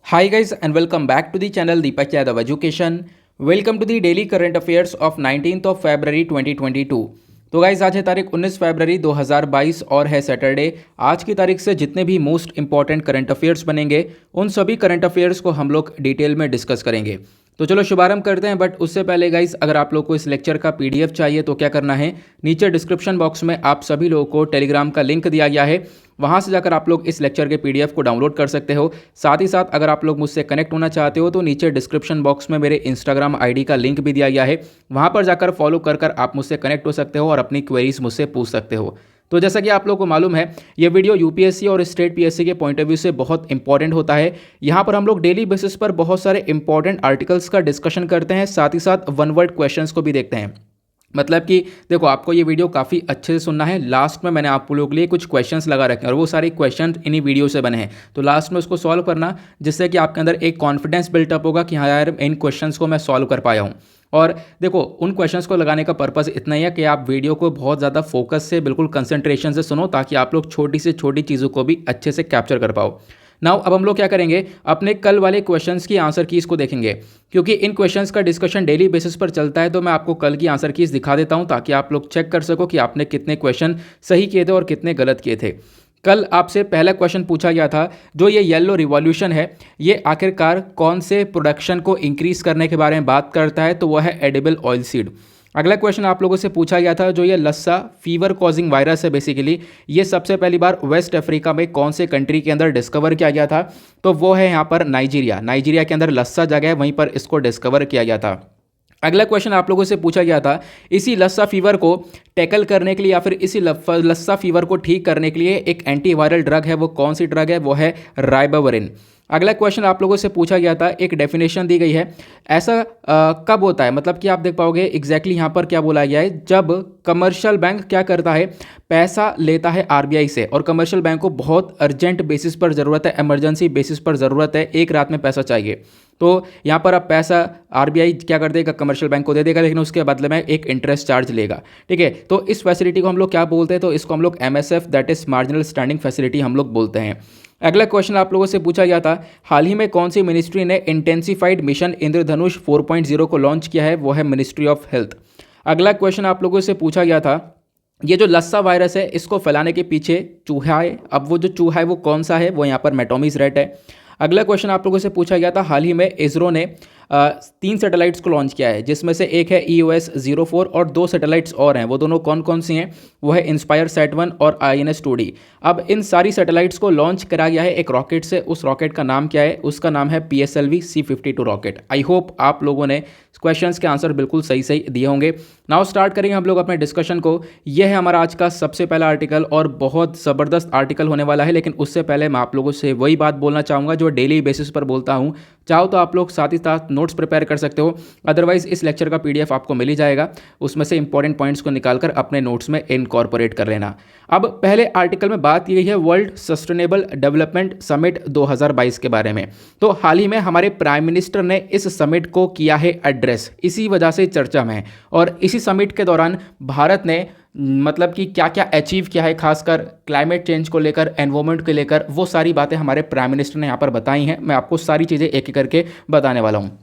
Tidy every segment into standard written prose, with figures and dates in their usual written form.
Hi guys and welcome back to the channel Deepak Yadav Education. Welcome to the daily current affairs of 19th of February 2022. तो guys आज है तारीख 19 फरवरी 2022 और है Saturday. आज की तारीख से जितने भी मोस्ट इंपॉर्टेंट करंट अफेयर्स बनेंगे उन सभी करंट अफेयर्स को हम लोग डिटेल में डिस्कस करेंगे। तो चलो शुभारंभ करते हैं। बट उससे पहले गाइज अगर आप लोग को इस लेक्चर का पीडीएफ चाहिए तो क्या करना है, नीचे डिस्क्रिप्शन बॉक्स में आप सभी लोगों को टेलीग्राम का लिंक दिया गया है, वहाँ से जाकर आप लोग इस लेक्चर के पीडीएफ को डाउनलोड कर सकते हो। साथ ही साथ अगर आप लोग मुझसे कनेक्ट होना चाहते हो तो नीचे डिस्क्रिप्शन बॉक्स में मेरे इंस्टाग्राम आईडी का लिंक भी दिया गया है, वहाँ पर जाकर फॉलो कर आप मुझसे कनेक्ट हो सकते हो और अपनी क्वेरीज मुझसे पूछ सकते हो। तो जैसा कि आप लोगों को मालूम है ये वीडियो यूपीएससी और स्टेट पीएससी के पॉइंट ऑफ व्यू से बहुत इंपॉर्टेंट होता है। यहाँ पर हम लोग डेली बेसिस पर बहुत सारे इंपॉर्टेंट आर्टिकल्स का डिस्कशन करते हैं, साथ ही साथ वन वर्ड क्वेश्चंस को भी देखते हैं। मतलब कि देखो आपको ये वीडियो काफ़ी अच्छे से सुनना है। लास्ट में मैंने आप लोगों के लिए कुछ क्वेश्चंस लगा रखे हैं और वो सारे क्वेश्चन इन्हीं वीडियो से बने हैं, तो लास्ट में उसको सॉल्व करना, जिससे कि आपके अंदर एक कॉन्फिडेंस बिल्टअप होगा कि हाँ यार इन क्वेश्चंस को मैं सॉल्व कर पाया हूँ। और देखो उन क्वेश्चंस को लगाने का पर्पस इतना ही है कि आप वीडियो को बहुत ज़्यादा फोकस से बिल्कुल कंसंट्रेशन से सुनो, ताकि आप लोग छोटी से छोटी चीज़ों को भी अच्छे से कैप्चर कर पाओ। नाउ अब हम लोग क्या करेंगे, अपने कल वाले क्वेश्चंस की आंसर कीज़ को देखेंगे, क्योंकि इन क्वेश्चंस का डिस्कशन डेली बेसिस पर चलता है। तो मैं आपको कल की आंसर कीज़ दिखा देता हूं ताकि आप लोग चेक कर सको कि आपने कितने क्वेश्चन सही किए थे और कितने गलत किए थे। कल आपसे पहला क्वेश्चन पूछा गया था, जो ये येलो रिवॉल्यूशन है ये आखिरकार कौन से प्रोडक्शन को इंक्रीज करने के बारे में बात करता है, तो वह है एडिबल ऑयल सीड। अगला क्वेश्चन आप लोगों से पूछा गया था, जो ये लस्सा फीवर कॉजिंग वायरस है बेसिकली, ये सबसे पहली बार वेस्ट अफ्रीका में कौन से कंट्री के अंदर डिस्कवर किया गया था, तो वो है यहाँ पर नाइजीरिया। नाइजीरिया के अंदर लस्सा जगह है, वहीं पर इसको डिस्कवर किया गया था। अगला क्वेश्चन आप लोगों से पूछा गया था, इसी लस्सा फीवर को टैकल करने के लिए या फिर इसी लस्सा फीवर को ठीक करने के लिए एक एंटीवायरल ड्रग है, वो कौन सी ड्रग है, वो है राइबाविरिन। अगला क्वेश्चन आप लोगों से पूछा गया था, एक डेफिनेशन दी गई है, ऐसा कब होता है, मतलब कि आप देख पाओगे एग्जैक्टली यहाँ पर क्या बोला गया है, जब कमर्शियल बैंक क्या करता है, पैसा लेता है आरबीआई से, और कमर्शियल बैंक को बहुत अर्जेंट बेसिस पर ज़रूरत है, इमरजेंसी बेसिस पर ज़रूरत है, एक रात में पैसा चाहिए। तो यहाँ पर अब पैसा आरबीआई क्या कर देगा, कमर्शियल बैंक को दे देगा, लेकिन उसके बदले में एक इंटरेस्ट चार्ज लेगा। ठीक है, तो इस फैसिलिटी को हम लोग क्या बोलते हैं, तो इसको हम लोग MSF that is marginal standing facility हम लोग बोलते हैं। अगला क्वेश्चन आप लोगों से पूछा गया था, हाल ही में कौन सी मिनिस्ट्री ने इंटेंसिफाइड मिशन इंद्रधनुष 4.0 को लॉन्च किया है, वो है मिनिस्ट्री ऑफ हेल्थ। अगला क्वेश्चन आप लोगों से पूछा गया था, ये जो लस्सा वायरस है इसको फैलाने के पीछे चूहा है, अब वो जो चूहा है वो कौन सा है, वो यहाँ पर मेटोमिस रेट है। अगला क्वेश्चन आप लोगों से पूछा गया था, हाल ही में इसरो ने 3 सैटेलाइट्स को लॉन्च किया है, जिसमें से एक है EOS-04 और 2 सैटेलाइट्स और हैं, वो दोनों कौन कौन सी हैं, वो है इंस्पायर सैट-1 और INS-2D। अब इन सारी सैटेलाइट्स को लॉन्च करा गया है एक रॉकेट से, उस रॉकेट का नाम क्या है, उसका नाम है PSLV C-52 rocket. I hope आप लोगों ने क्वेश्चंस के आंसर बिल्कुल सही सही दिए होंगे। नाउ स्टार्ट करेंगे हम लोग अपने डिस्कशन को। यह है हमारा आज का सबसे पहला आर्टिकल और बहुत ज़बरदस्त आर्टिकल होने वाला है, लेकिन उससे पहले मैं आप लोगों से वही बात बोलना चाहूँगा जो डेली बेसिस पर बोलता हूँ। चाहो तो आप लोग साथ ही साथ नोट्स प्रिपेयर कर सकते हो, अदरवाइज इस लेक्चर का पीडीएफ आपको मिल ही जाएगा, उसमें से इंपॉर्टेंट पॉइंट्स को निकालकर अपने नोट्स में इनकॉर्पोरेट कर लेना। अब पहले आर्टिकल में बात की गई है वर्ल्ड सस्टेनेबल डेवलपमेंट समिट 2022 के बारे में। तो हाल ही में हमारे प्राइम मिनिस्टर ने इस समिट को किया है एड्रेस, इसी वजह से चर्चा में है। और इसी समिट के दौरान भारत ने मतलब कि क्या क्या अचीव किया है, खासकर क्लाइमेट चेंज को लेकर, एनवायरमेंट को लेकर, वो सारी बातें हमारे प्राइम मिनिस्टर ने यहाँ पर बताई हैं। मैं आपको सारी चीज़ें एक एक करके बताने वाला हूँ।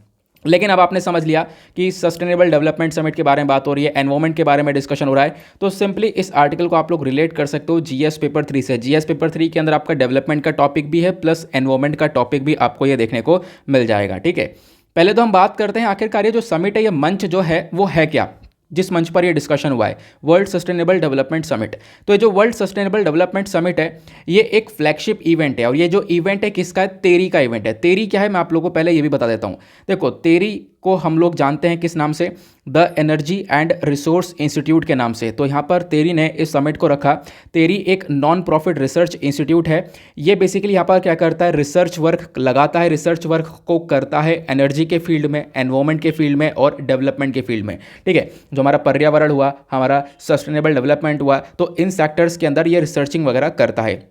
लेकिन अब आपने समझ लिया कि सस्टेनेबल डेवलपमेंट समिट के बारे में बात हो रही है, एनवायरमेंट के बारे में डिस्कशन हो रहा है, तो सिंपली इस आर्टिकल को आप लोग रिलेट कर सकते हो जीएस पेपर 3 से। जीएस पेपर 3 के अंदर आपका डेवलपमेंट का टॉपिक भी है, प्लस एनवायरमेंट का टॉपिक भी आपको ये देखने को मिल जाएगा। ठीक है, पहले तो हम बात करते हैं आखिरकार ये जो समिट है, ये मंच जो है वो है क्या, जिस मंच पर ये डिस्कशन हुआ है, वर्ल्ड सस्टेनेबल डेवलपमेंट समिट। तो ये जो वर्ल्ड सस्टेनेबल डेवलपमेंट समिट है ये एक फ्लैगशिप इवेंट है, और ये जो इवेंट है किसका है, तेरी का इवेंट है। तेरी क्या है मैं आप लोगों को पहले ये भी बता देता हूँ। देखो तेरी को हम लोग जानते हैं किस नाम से, the energy and resource institute के नाम से। तो यहाँ पर तेरी ने इस समिट को रखा। तेरी एक नॉन प्रॉफिट रिसर्च इंस्टीट्यूट है, ये बेसिकली यहाँ पर क्या करता है, रिसर्च वर्क लगाता है, रिसर्च वर्क को करता है एनर्जी के फील्ड में, एनवायरमेंट के फील्ड में और डेवलपमेंट के फील्ड में। ठीक है, जो हमारा पर्यावरण हुआ, हमारा सस्टेनेबल डेवलपमेंट हुआ, तो इन सेक्टर्स के अंदर ये रिसर्चिंग वगैरह करता है।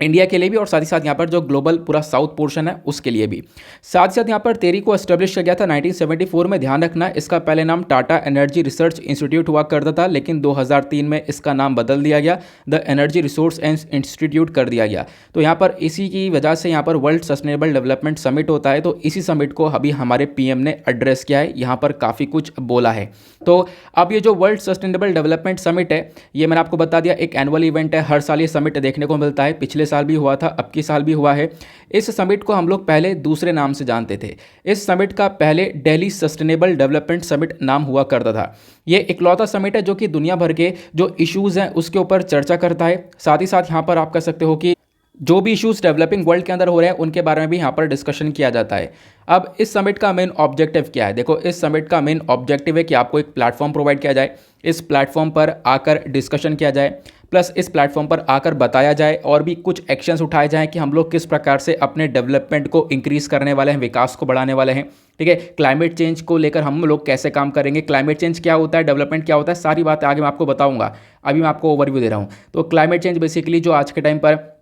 इंडिया के लिए भी और साथ ही साथ यहाँ पर जो ग्लोबल पूरा साउथ पोर्शन है उसके लिए भी। साथ ही साथ यहाँ पर टेरी को एस्टेब्लिश किया गया था 1974 में। ध्यान रखना इसका पहले नाम टाटा एनर्जी रिसर्च इंस्टीट्यूट हुआ करता था, लेकिन 2003 में इसका नाम बदल दिया गया, the energy resource and institute कर दिया गया। तो यहाँ पर इसी की वजह से यहाँ पर वर्ल्ड सस्टेनेबल डेवलपमेंट समिट होता है, तो इसी समिट को अभी हमारे पीएम ने एड्रेस किया है, यहाँ पर काफ़ी कुछ बोला है। तो अब ये जो वर्ल्ड सस्टेनेबल डेवलपमेंट समिट है, ये मैंने आपको बता दिया एक एनुअल इवेंट है, हर साल ये समिट देखने को मिलता है, पिछले साल भी हुआ था, अब की साल भी हुआ है। इस समिट को हम लोग पहले दूसरे नाम से जानते थे। इस समिट का पहले दिल्ली सस्टेनेबल डेवलपमेंट समिट नाम हुआ करता था। ये इकलौता समिट है जो कि दुनिया भर के जो इश्यूज़ हैं उसके ऊपर चर्चा करता है। साथ ही साथ यहाँ पर आप कह सकते हो कि जो भी इश्यूज डेवलपिंग वर्ल्ड के अंदर हो रहे हैं उनके बारे में भी यहाँ पर डिस्कशन किया जाता है। अब इस समिट का मेन ऑब्जेक्टिव क्या है? देखो, इस समिट का मेन ऑब्जेक्टिव है कि आपको एक प्लेटफॉर्म प्रोवाइड किया जाए, इस प्लेटफॉर्म पर आकर डिस्कशन किया जाए, प्लस इस प्लेटफॉर्म पर आकर बताया जाए और भी कुछ एक्शंस उठाए जाएं कि हम लोग किस प्रकार से अपने डेवलपमेंट को इंक्रीज़ करने वाले हैं, विकास को बढ़ाने वाले हैं। ठीक है, क्लाइमेट चेंज को लेकर हम लोग कैसे काम करेंगे, क्लाइमेट चेंज क्या होता है, डेवलपमेंट क्या होता है, सारी बातें आगे मैं आपको बताऊंगा। अभी मैं आपको ओवरव्यू दे रहा हूँ। तो क्लाइमेट चेंज बेसिकली जो आज के टाइम पर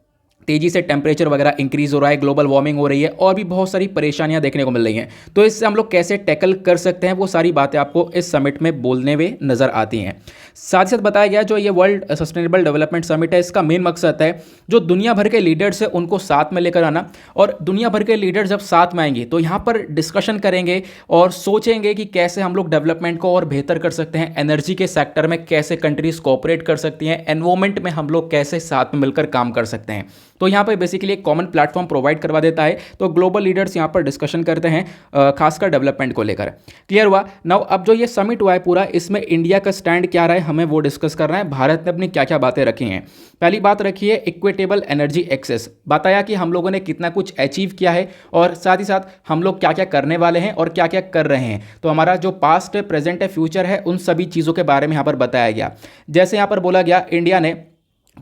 तेज़ी से टेम्परेचर वगैरह इंक्रीज हो रहा है, ग्लोबल वार्मिंग हो रही है और भी बहुत सारी परेशानियां देखने को मिल रही हैं, तो इससे हम लोग कैसे टैकल कर सकते हैं वो सारी बातें आपको इस समिट में बोलने में नजर आती हैं। साथ ही साथ बताया गया जो ये वर्ल्ड सस्टेनेबल डेवलपमेंट समिट है, इसका मेन मकसद है जो दुनिया भर के लीडर्स है उनको साथ में लेकर आना, और दुनिया भर के लीडर जब साथ में आएंगे तो यहाँ पर डिस्कशन करेंगे और सोचेंगे कि कैसे हम लोग डेवलपमेंट को और बेहतर कर सकते हैं, एनर्जी के सेक्टर में कैसे कंट्रीज कोऑपरेट कर सकती हैं, एनवायरमेंट में हम लोग कैसे साथ में मिलकर काम कर सकते हैं। तो यहाँ पर बेसिकली एक कॉमन प्लेटफॉर्म प्रोवाइड करवा देता है, तो ग्लोबल लीडर्स यहाँ पर डिस्कशन करते हैं खासकर डेवलपमेंट को लेकर। क्लियर हुआ? नाउ अब जो ये समिट हुआ है पूरा, इसमें इंडिया का स्टैंड क्या रहा है हमें वो डिस्कस करना है। भारत ने अपनी क्या क्या बातें रखी हैं। पहली बात रखी है इक्विटेबल एनर्जी एक्सेस, बताया कि हम लोगों ने कितना कुछ अचीव किया है और साथ ही साथ हम लोग क्या क्या करने वाले हैं और क्या क्या कर रहे हैं। तो हमारा जो पास्ट है, प्रेजेंट है, फ्यूचर है, उन सभी चीज़ों के बारे में यहाँ पर बताया गया। जैसे यहाँ पर बोला गया इंडिया ने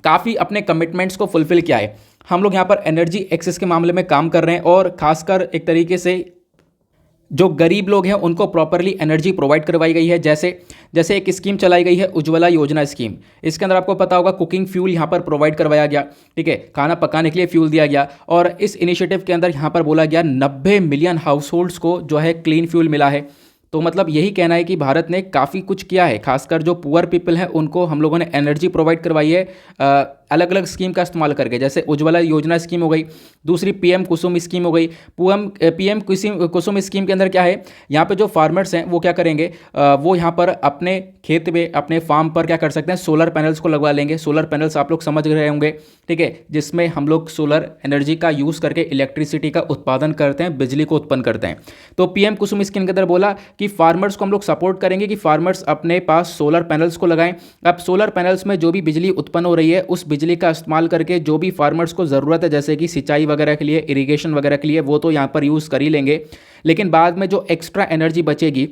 काफ़ी अपने कमिटमेंट्स को फुलफिल किया है। हम लोग यहाँ पर एनर्जी एक्सेस के मामले में काम कर रहे हैं और खासकर एक तरीके से जो गरीब लोग हैं उनको प्रॉपरली एनर्जी प्रोवाइड करवाई गई है। जैसे एक स्कीम चलाई गई है उज्ज्वला योजना स्कीम, इसके अंदर आपको पता होगा कुकिंग फ्यूल यहाँ पर प्रोवाइड करवाया गया। ठीक है, खाना पकाने के लिए फ्यूल दिया गया और इस इनिशिएटिव के अंदर यहाँ पर बोला गया 90 मिलियन हाउस होल्ड्स को जो है क्लीन फ्यूल मिला है। तो मतलब यही कहना है कि भारत ने काफ़ी कुछ किया है, खासकर जो पुअर पीपल हैं उनको हम लोगों ने एनर्जी प्रोवाइड करवाई है अलग अलग स्कीम का इस्तेमाल करके। जैसे उज्ज्वला योजना स्कीम हो गई, दूसरी पीएम कुसुम स्कीम हो गई। पीएम कुसुम स्कीम के अंदर क्या है, यहाँ पे जो फार्मर्स हैं वो क्या करेंगे, वो यहाँ पर अपने खेत में, अपने फार्म पर क्या कर सकते हैं, सोलर पैनल्स को लगवा लेंगे। सोलर पैनल्स आप लोग समझ रहे होंगे, ठीक है, जिसमें हम लोग सोलर एनर्जी का यूज़ करके इलेक्ट्रिसिटी का उत्पादन करते हैं, बिजली को उत्पन्न करते हैं। तो पीएम कुसुम स्कीम के अंदर बोला कि फार्मर्स को हम लोग सपोर्ट करेंगे कि फार्मर्स अपने पास सोलर पैनल्स को लगाएं। अब सोलर पैनल्स में जो भी बिजली उत्पन्न हो रही है उस बिजली का इस्तेमाल करके जो भी फार्मर्स को ज़रूरत है, जैसे कि सिंचाई वगैरह के लिए, इरिगेशन वगैरह के लिए, वो तो यहाँ पर यूज़ कर ही लेंगे, लेकिन बाद में जो एक्स्ट्रा एनर्जी बचेगी,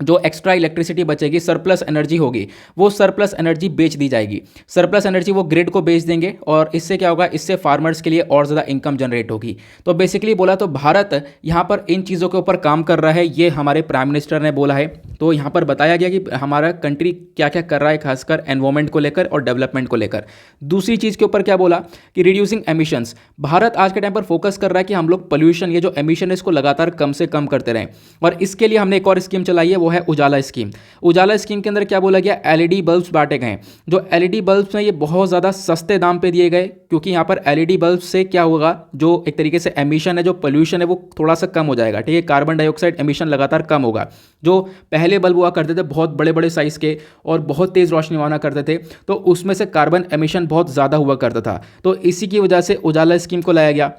जो एक्स्ट्रा इलेक्ट्रिसिटी बचेगी, सरप्लस एनर्जी होगी, वो सरप्लस एनर्जी बेच दी जाएगी। सरप्लस एनर्जी वो ग्रिड को बेच देंगे और इससे क्या होगा, इससे फार्मर्स के लिए और ज़्यादा इनकम जनरेट होगी। तो बेसिकली बोला तो भारत यहाँ पर इन चीज़ों के ऊपर काम कर रहा है, ये हमारे प्राइम मिनिस्टर ने बोला है। तो यहाँ पर बताया गया कि हमारा कंट्री क्या क्या कर रहा है, खासकर एनवायरमेंट को लेकर और डेवलपमेंट को लेकर। दूसरी चीज़ के ऊपर क्या बोला कि रिड्यूसिंग एमिशंस, भारत आज के टाइम पर फोकस कर रहा है कि हम लोग पोल्यूशन, ये जो एमिशन है, इसको लगातार कम से कम करते रहें। और इसके लिए हमने एक और स्कीम चलाई है, वो है उजाला स्कीम। उजाला स्कीम के अंदर क्या बोला गया, एलईडी बल्ब्स बांटे गए। जो एलईडी बल्ब्स हैं ये बहुत ज़्यादा सस्ते दाम पे दिए गए, क्योंकि यहाँ पर एलईडी बल्ब से क्या होगा, जो एक तरीके से एमिशन है, जो पोल्यूशन है, वो थोड़ा सा कम हो जाएगा। ठीक है, कार्बन डाइऑक्साइड एमिशन लगातार कम होगा। जो पहले बल्ब हुआ करते थे बहुत बड़े बड़े साइज़ के और बहुत तेज़ रोशनी माना करते थे, तो उसमें से कार्बन एमिशन बहुत ज़्यादा हुआ करता था। तो इसी की वजह से उजाला स्कीम को लाया गया,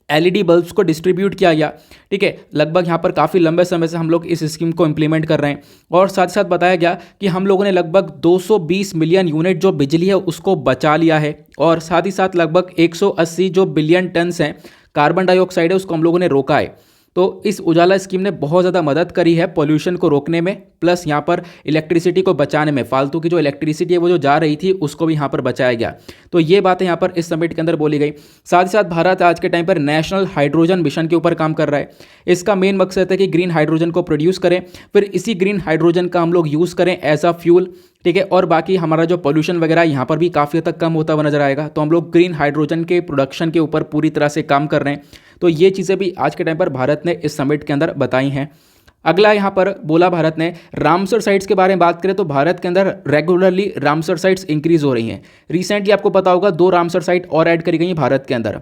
एलईडी बल्ब्स को डिस्ट्रीब्यूट किया गया। ठीक है, लगभग यहाँ पर काफ़ी लंबे समय से हम लोग इस स्कीम को इंप्लीमेंट कर रहे हैं। और साथ ही साथ बताया गया कि हम लोगों ने लगभग 220 मिलियन यूनिट जो बिजली है उसको बचा लिया है, और साथ ही साथ लगभग 180 जो बिलियन टन्स हैं कार्बन डाइऑक्साइड है उसको हम लोगों ने रोका है। तो इस उजाला स्कीम ने बहुत ज़्यादा मदद करी है पोल्यूशन को रोकने में, प्लस यहाँ पर इलेक्ट्रिसिटी को बचाने में। फालतू की जो इलेक्ट्रिसिटी है वो जो जा रही थी उसको भी यहाँ पर बचाया गया। तो ये बातें यहाँ पर इस समिट के अंदर बोली गई। साथ ही साथ भारत आज के टाइम पर नेशनल हाइड्रोजन मिशन के ऊपर काम कर रहा है। इसका मेन मकसद है कि ग्रीन हाइड्रोजन को प्रोड्यूस करें, फिर इसी ग्रीन हाइड्रोजन का हम लोग यूज़ करें एज अ फ्यूल ठीक है। और बाकी हमारा जो पोल्यूशन वगैरह यहाँ पर भी काफ़ी हद तक कम होता हुआ नजर आएगा। तो हम लोग ग्रीन हाइड्रोजन के प्रोडक्शन के ऊपर पूरी तरह से काम कर रहे हैं। तो ये चीज़ें भी आज के टाइम पर भारत ने इस समिट के अंदर बताई हैं। अगला यहाँ पर बोला भारत ने रामसर साइट्स के बारे में बात करें तो भारत के अंदर रेगुलरली रामसर साइट्स इंक्रीज हो रही हैं। रिसेंटली आपको पता होगा 2 रामसर साइट और ऐड करी गई हैं भारत के अंदर।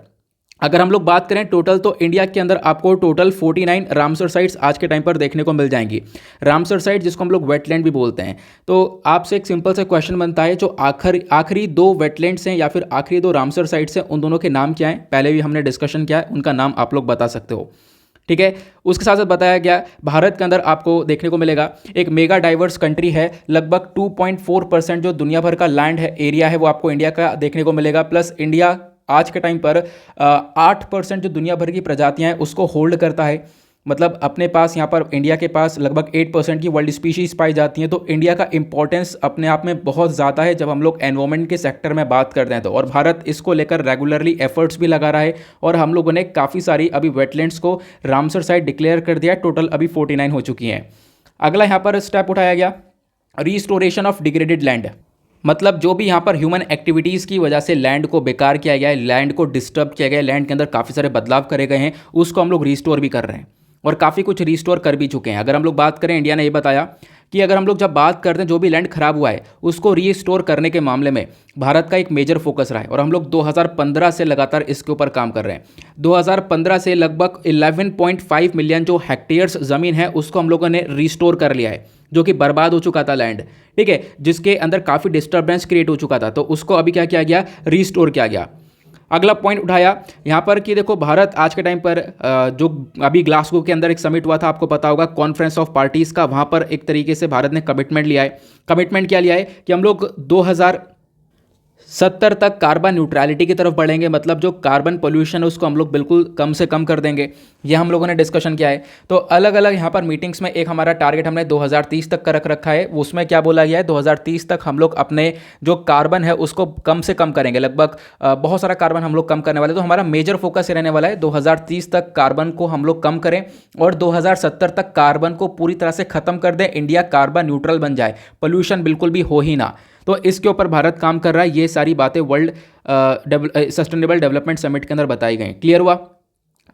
अगर हम लोग बात करें टोटल तो इंडिया के अंदर आपको टोटल 49 रामसर साइट्स आज के टाइम पर देखने को मिल जाएंगी। रामसर साइट जिसको हम लोग वेटलैंड भी बोलते हैं। तो आपसे एक सिंपल सा क्वेश्चन बनता है, जो आखिरी 2 वेटलैंड्स हैं या फिर आखिरी 2 रामसर साइट्स हैं, उन दोनों के नाम क्या हैं? पहले भी हमने डिस्कशन किया है, उनका नाम आप लोग बता सकते हो। ठीक है। उसके साथ साथ बताया गया भारत के अंदर आपको देखने को मिलेगा एक मेगा डाइवर्स कंट्री है। लगभग 2.4% जो दुनिया भर का लैंड है, एरिया है, वो आपको इंडिया का देखने को मिलेगा। प्लस इंडिया आज के टाइम पर 8% जो दुनिया भर की प्रजातियां हैं उसको होल्ड करता है। मतलब अपने पास यहाँ पर इंडिया के पास लगभग 8% की वर्ल्ड स्पीशीज़ पाई जाती हैं। तो इंडिया का इंपॉर्टेंस अपने आप में बहुत ज़्यादा है जब हम लोग एनवायरमेंट के सेक्टर में बात करते हैं तो। और भारत इसको लेकर रेगुलरली एफर्ट्स भी लगा रहा है। और हम लोगों ने काफ़ी सारी अभी वेटलैंड्स को रामसर साइट डिक्लेयर कर दिया। टोटल अभी 49 हो चुकी हैं। अगला यहाँ पर स्टेप उठाया गया रिस्टोरेशन ऑफ डिग्रेडेड लैंड। मतलब जो भी यहाँ पर ह्यूमन एक्टिविटीज़ की वजह से लैंड को बेकार किया गया है, लैंड को डिस्टर्ब किया गया है, लैंड के अंदर काफ़ी सारे बदलाव करे गए हैं, उसको हम लोग रिस्टोर भी कर रहे हैं और काफ़ी कुछ रिस्टोर कर भी चुके हैं। अगर हम लोग बात करें, इंडिया ने ये बताया कि अगर हम लोग जब बात करते हैं जो भी लैंड खराब हुआ है उसको रीस्टोर करने के मामले में भारत का एक मेजर फोकस रहा है। और हम लोग 2015 से लगातार इसके ऊपर काम कर रहे हैं। 2015 से लगभग 11.5 मिलियन जो हेक्टेयर्स ज़मीन है उसको हम लोगों ने रिस्टोर कर लिया है, जो कि बर्बाद हो चुका था लैंड। ठीक है, जिसके अंदर काफ़ी डिस्टर्बेंस क्रिएट हो चुका था, तो उसको अभी क्या किया गया? रिस्टोर किया गया। अगला पॉइंट उठाया यहाँ पर कि देखो भारत आज के टाइम पर जो अभी ग्लासगो के अंदर एक समिट हुआ था, आपको पता होगा, कॉन्फ्रेंस ऑफ पार्टीज़ का, वहाँ पर एक तरीके से भारत ने कमिटमेंट लिया है। कमिटमेंट क्या लिया है कि हम लोग 2070 तक कार्बन न्यूट्रलिटी की तरफ बढ़ेंगे। मतलब जो कार्बन पोल्यूशन है उसको हम लोग बिल्कुल कम से कम कर देंगे। ये हम लोगों ने डिस्कशन किया है। तो अलग अलग यहाँ पर मीटिंग्स में एक हमारा टारगेट हमने 2030 तक का रख रखा है। उसमें क्या बोला गया है, 2030 तक हम लोग अपने जो कार्बन है उसको कम से कम करेंगे। लगभग बहुत सारा कार्बन हम लोग कम करने वाले। तो हमारा मेजर फोकस ये रहने वाला है 2030 तक कार्बन को हम लोग कम करें और 2070 तक कार्बन को पूरी तरह से खत्म कर दें। इंडिया कार्बन न्यूट्रल बन जाए, पोल्यूशन बिल्कुल भी हो ही ना। तो इसके ऊपर भारत काम कर रहा है। ये सारी बातें वर्ल्ड सस्टेनेबल डेवलपमेंट समिट के अंदर बताई गई। क्लियर हुआ?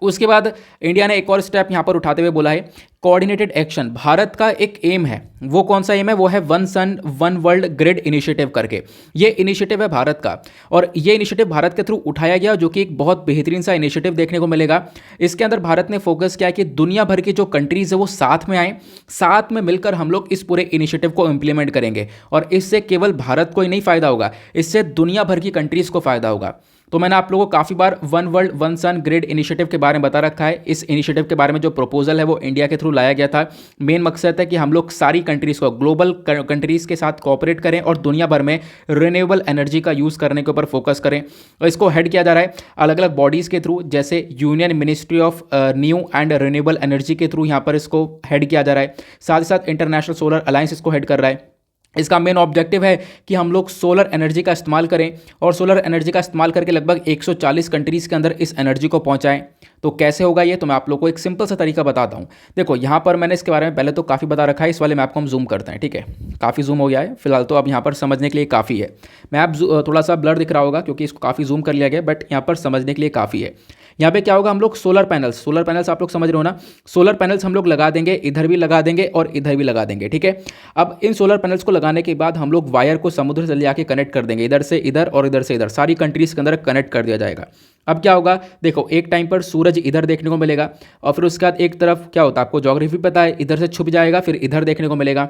उसके बाद इंडिया ने एक और स्टेप यहाँ पर उठाते हुए बोला है कोऑर्डिनेटेड एक्शन। भारत का एक एम है, वो कौन सा एम है? वो है one sun one world grid initiative करके। ये इनिशिएटिव है भारत का और ये इनिशिएटिव भारत के थ्रू उठाया गया, जो कि एक बहुत बेहतरीन सा इनिशिएटिव देखने को मिलेगा। इसके अंदर भारत ने फोकस किया कि दुनिया भर की जो कंट्रीज है वो साथ में आए, साथ में मिलकर हम लोग इस पूरे इनिशिएटिव को इंप्लीमेंट करेंगे। और इससे केवल भारत को ही नहीं फायदा होगा, इससे दुनिया भर की कंट्रीज को फायदा होगा। तो मैंने आप लोगों को काफ़ी बार वन वर्ल्ड वन सन ग्रिड इनिशिएटिव के बारे में बता रखा है। इस इनिशिएटिव के बारे में जो प्रपोजल है वो इंडिया के थ्रू लाया गया था। मेन मकसद है कि हम लोग सारी कंट्रीज़ को, ग्लोबल कंट्रीज़ के साथ कोऑपरेट करें और दुनिया भर में रिन्यूएबल एनर्जी का यूज़ करने के ऊपर फोकस करें। और इसको हेड किया जा रहा है अलग अलग बॉडीज़ के थ्रू, जैसे union ministry of new and renewable energy के थ्रू यहाँ पर इसको हेड किया जा रहा है। साथ ही साथ इंटरनेशनल सोलर अलायंस इसको हेड कर रहा है। इसका मेन ऑब्जेक्टिव है कि हम लोग सोलर एनर्जी का इस्तेमाल करें और सोलर एनर्जी का इस्तेमाल करके लगभग 140 कंट्रीज़ के अंदर इस एनर्जी को पहुंचाएं। तो कैसे होगा ये, तो मैं आप लोग को एक सिंपल सा तरीका बताता हूं। देखो यहाँ पर मैंने इसके बारे में पहले तो काफ़ी बता रखा है, इस वाले मैप को हम जूम करते हैं। ठीक है, काफ़ी जूम हो गया है फिलहाल, तो अब यहाँ पर समझने के लिए काफ़ी है। मैप थोड़ा सा ब्लर दिख रहा होगा क्योंकि इसको काफ़ी जूम कर लिया गया, बट यहाँ पर समझने के लिए काफ़ी है। यहाँ पे क्या होगा, हम लोग सोलर पैनल्स आप लोग समझ रहे हो ना, सोलर पैनल्स हम लोग लगा देंगे, इधर भी लगा देंगे और इधर भी लगा देंगे। ठीक है, अब इन सोलर पैनल्स को लगाने के बाद हम लोग वायर को समुद्र से ले जाके कनेक्ट कर देंगे, इधर से इधर और इधर से इधर, सारी कंट्रीज के अंदर कनेक्ट कर दिया जाएगा। अब क्या होगा, देखो एक टाइम पर सूरज इधर देखने को मिलेगा और फिर उसके बाद एक तरफ क्या होता है, आपको ज्योग्राफी पता है, इधर से छुप जाएगा, फिर इधर देखने को मिलेगा।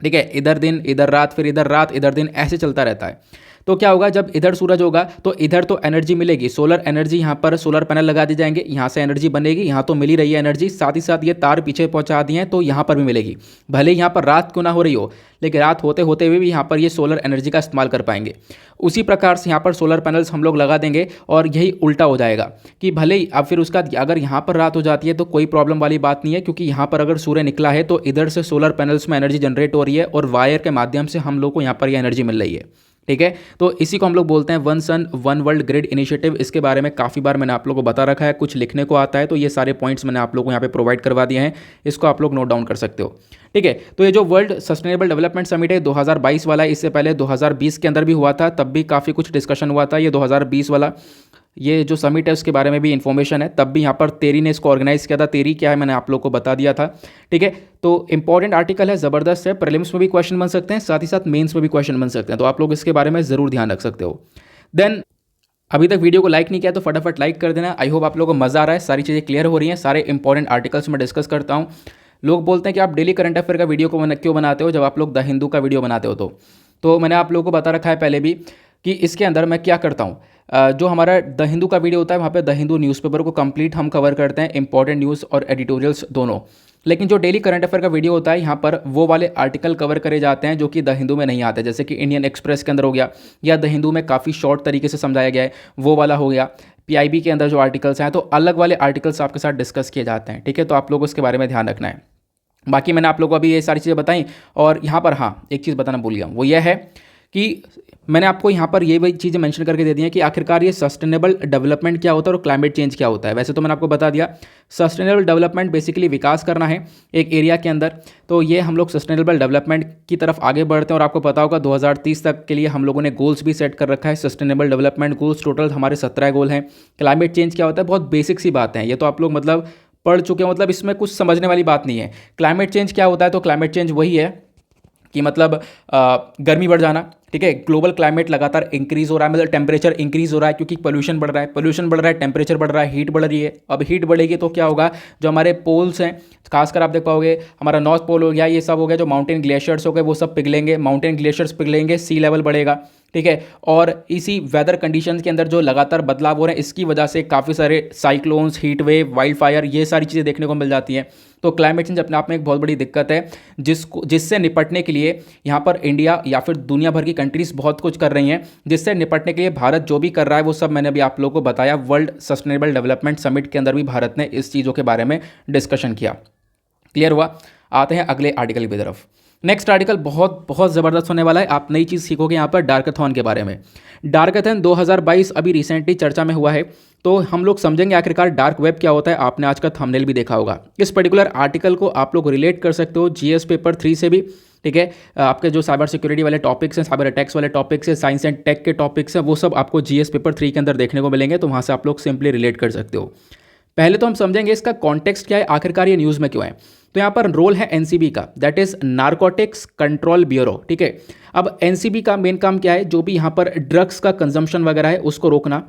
ठीक है, इधर दिन इधर रात, फिर इधर रात इधर दिन, ऐसे चलता रहता है। तो क्या होगा, जब इधर सूरज होगा तो इधर तो एनर्जी मिलेगी, सोलर एनर्जी, यहाँ पर सोलर पैनल लगा दी जाएंगे, यहाँ से एनर्जी बनेगी, यहाँ तो मिल ही रही है एनर्जी, साथ ही साथ ये तार पीछे पहुँचा दिए हैं तो यहाँ पर भी मिलेगी। भले यहाँ पर रात क्यों ना हो रही हो, लेकिन रात होते होते हुए भी यहाँ पर ये सोलर एनर्जी का इस्तेमाल कर पाएंगे। उसी प्रकार से यहाँ पर सोलर पैनल्स हम लोग लगा देंगे और यही उल्टा हो जाएगा कि भले ही अब फिर उसका अगर यहाँ पर रात हो जाती है तो कोई प्रॉब्लम वाली बात नहीं है, क्योंकि यहाँ पर अगर सूर्य निकला है तो इधर से सोलर पैनल्स में एनर्जी जनरेट हो रही है और वायर के माध्यम से हम लोग को यहाँ पर ये एनर्जी मिल रही है। ठीक है। तो इसी को हम लोग बोलते हैं one sun one world grid initiative. इसके बारे में काफ़ी बार मैंने आप लोगों को बता रखा है, कुछ लिखने को आता है तो ये सारे पॉइंट्स मैंने आप लोगों को यहाँ पे प्रोवाइड करवा दिए हैं, इसको आप लोग नोट डाउन कर सकते हो। ठीक है। तो ये जो वर्ल्ड सस्टेनेबल डेवलपमेंट समिट है 2022 वाला, इससे पहले 2020 के अंदर भी हुआ था, तब भी काफ़ी कुछ डिस्कशन हुआ था। ये 2020 वाला ये जो समिट है उसके बारे में भी इन्फॉर्मेशन है, तब भी यहाँ पर तेरी ने इसको ऑर्गेनाइज किया था। तेरी क्या है मैंने आप लोग को बता दिया था। ठीक है। तो इंपॉर्टेंट आर्टिकल है, ज़बरदस्त है, प्रीलिम्स में भी क्वेश्चन बन सकते हैं, साथ ही साथ मेंस में भी क्वेश्चन बन सकते हैं, तो आप लोग इसके बारे में ज़रूर ध्यान रख सकते हो। देन अभी तक वीडियो को लाइक नहीं किया तो फटाफट लाइक कर देना। आई होप आप लोगों को मज़ा आ रहा है, सारी चीज़ें क्लियर हो रही हैं, सारे इंपॉर्टेंट आर्टिकल्स में डिस्कस करता हूँ। लोग बोलते हैं कि आप डेली करंट अफेयर का वीडियो को क्यों बनाते हो जब आप लोग द हिंदू का वीडियो बनाते हो। तो मैंने आप लोगों को बता रखा है पहले भी कि इसके अंदर मैं क्या करता हूँ। जो हमारा द हिंदू का वीडियो होता है वहाँ पे द हिंदू न्यूज़पेपर को कंप्लीट हम कवर करते हैं, इंपॉर्टेंट न्यूज़ और एडिटोरियल्स दोनों। लेकिन जो डेली करंट अफेयर का वीडियो होता है यहाँ पर वो वाले आर्टिकल कवर करे जाते हैं जो कि द हिंदू में नहीं आते, जैसे कि इंडियन एक्सप्रेस के अंदर हो गया, या द हिंदू में काफ़ी शॉर्ट तरीके से समझाया गया है वो वाला हो गया। पीआईबी के अंदर जो आर्टिकल्स हैं तो अलग वाले आर्टिकल्स आपके साथ डिस्कस किए जाते हैं। ठीक है। तो आप लोगों को इसके बारे में ध्यान रखना है। बाकी मैंने आप लोगों को अभी ये सारी चीज़ें बताई, और यहाँ पर हाँ एक चीज़ बताना भूल गया, वो यह है कि मैंने आपको यहाँ पर ये वही चीज़ें मेंशन करके दे दी हैं कि आखिरकार ये सस्टेनेबल डेवलपमेंट क्या होता है और क्लाइमेट चेंज क्या होता है। वैसे तो मैंने आपको बता दिया, सस्टेनेबल डेवलपमेंट बेसिकली विकास करना है एक एरिया के अंदर, तो ये हम लोग सस्टेनेबल डेवलपमेंट की तरफ आगे बढ़ते हैं। और आपको पता होगा 2030 तक के लिए हम लोगों ने गोल्स भी सेट कर रखा है, सस्टेनेबल डेवलपमेंट गोल्स, टोटल हमारे 17 गोल हैं। क्लाइमेट चेंज क्या होता है, बहुत बेसिक सी बात है, ये तो आप लोग मतलब पढ़ चुके हैं, मतलब इसमें कुछ समझने वाली बात नहीं है। क्लाइमेट चेंज क्या होता है, तो क्लाइमेट चेंज वही है कि मतलब गर्मी बढ़ जाना। ठीक है। ग्लोबल क्लाइमेट लगातार इंक्रीज हो रहा है, मतलब टेम्परेचर इंक्रीज हो रहा है क्योंकि पोल्यूशन बढ़ रहा है, टेम्परेचर बढ़ रहा है, हीट बढ़ रही है। अब हीट बढ़ेगी तो क्या होगा, जो हमारे पोल्स हैं, खासकर आप देख पाओगे हमारा नॉर्थ पोल हो गया, ये सब हो गया, जो माउंटेन ग्लेशियर्स हो गए वो सब पिघलेंगे, माउंटेन ग्लेशियर्स पिघलेंगे, सी लेवल बढ़ेगा। ठीक है। और इसी वेदर कंडीशंस के अंदर जो लगातार बदलाव हो रहे हैं, इसकी वजह से काफ़ी सारे cyclones, heat wave, wild fire, ये सारी चीज़ें देखने को मिल जाती हैं। तो क्लाइमेट चेंज अपने आप में एक बहुत बड़ी दिक्कत है, जिससे निपटने के लिए यहाँ पर इंडिया या फिर दुनिया भर की कंट्रीज़ बहुत कुछ कर रही हैं। जिससे निपटने के लिए भारत जो भी कर रहा है वो सब मैंने अभी आप लोगों को बताया। वर्ल्ड सस्टेनेबल डेवलपमेंट समिट के अंदर भी भारत ने इस चीज़ों के बारे में डिस्कशन किया। क्लियर हुआ। आते हैं अगले आर्टिकल की तरफ। नेक्स्ट आर्टिकल बहुत बहुत ज़बरदस्त होने वाला है, आप नई चीज़ सीखोगे यहाँ पर डार्काथॉन के बारे में। डार्काथॉन 2022 अभी रिसेंटली चर्चा में हुआ है, तो हम लोग समझेंगे आखिरकार डार्क वेब क्या होता है। आपने आज का थंबनेल भी देखा होगा। इस पर्टिकुलर आर्टिकल को आप लोग रिलेट कर सकते हो जीएस पेपर 3 से भी। ठीक है। आपके जो साइबर सिक्योरिटी वाले टॉपिक्स हैं, साइबर अटैक्स वाले टॉपिक्स हैं, साइंस एंड टेक के टॉपिक्स हैं, वो सब आपको जीएस पेपर 3 के अंदर देखने को मिलेंगे, तो वहाँ से आप लोग सिंपली रिलेट कर सकते हो। पहले तो हम समझेंगे इसका कॉन्टेक्स्ट क्या है, आखिरकार ये न्यूज़ में क्यों है। तो यहाँ पर रोल है एनसीबी का, that is narcotics control bureau. ठीक है। अब एनसीबी का मेन काम क्या है, जो भी यहाँ पर ड्रग्स का कंजम्पशन वगैरह है उसको रोकना,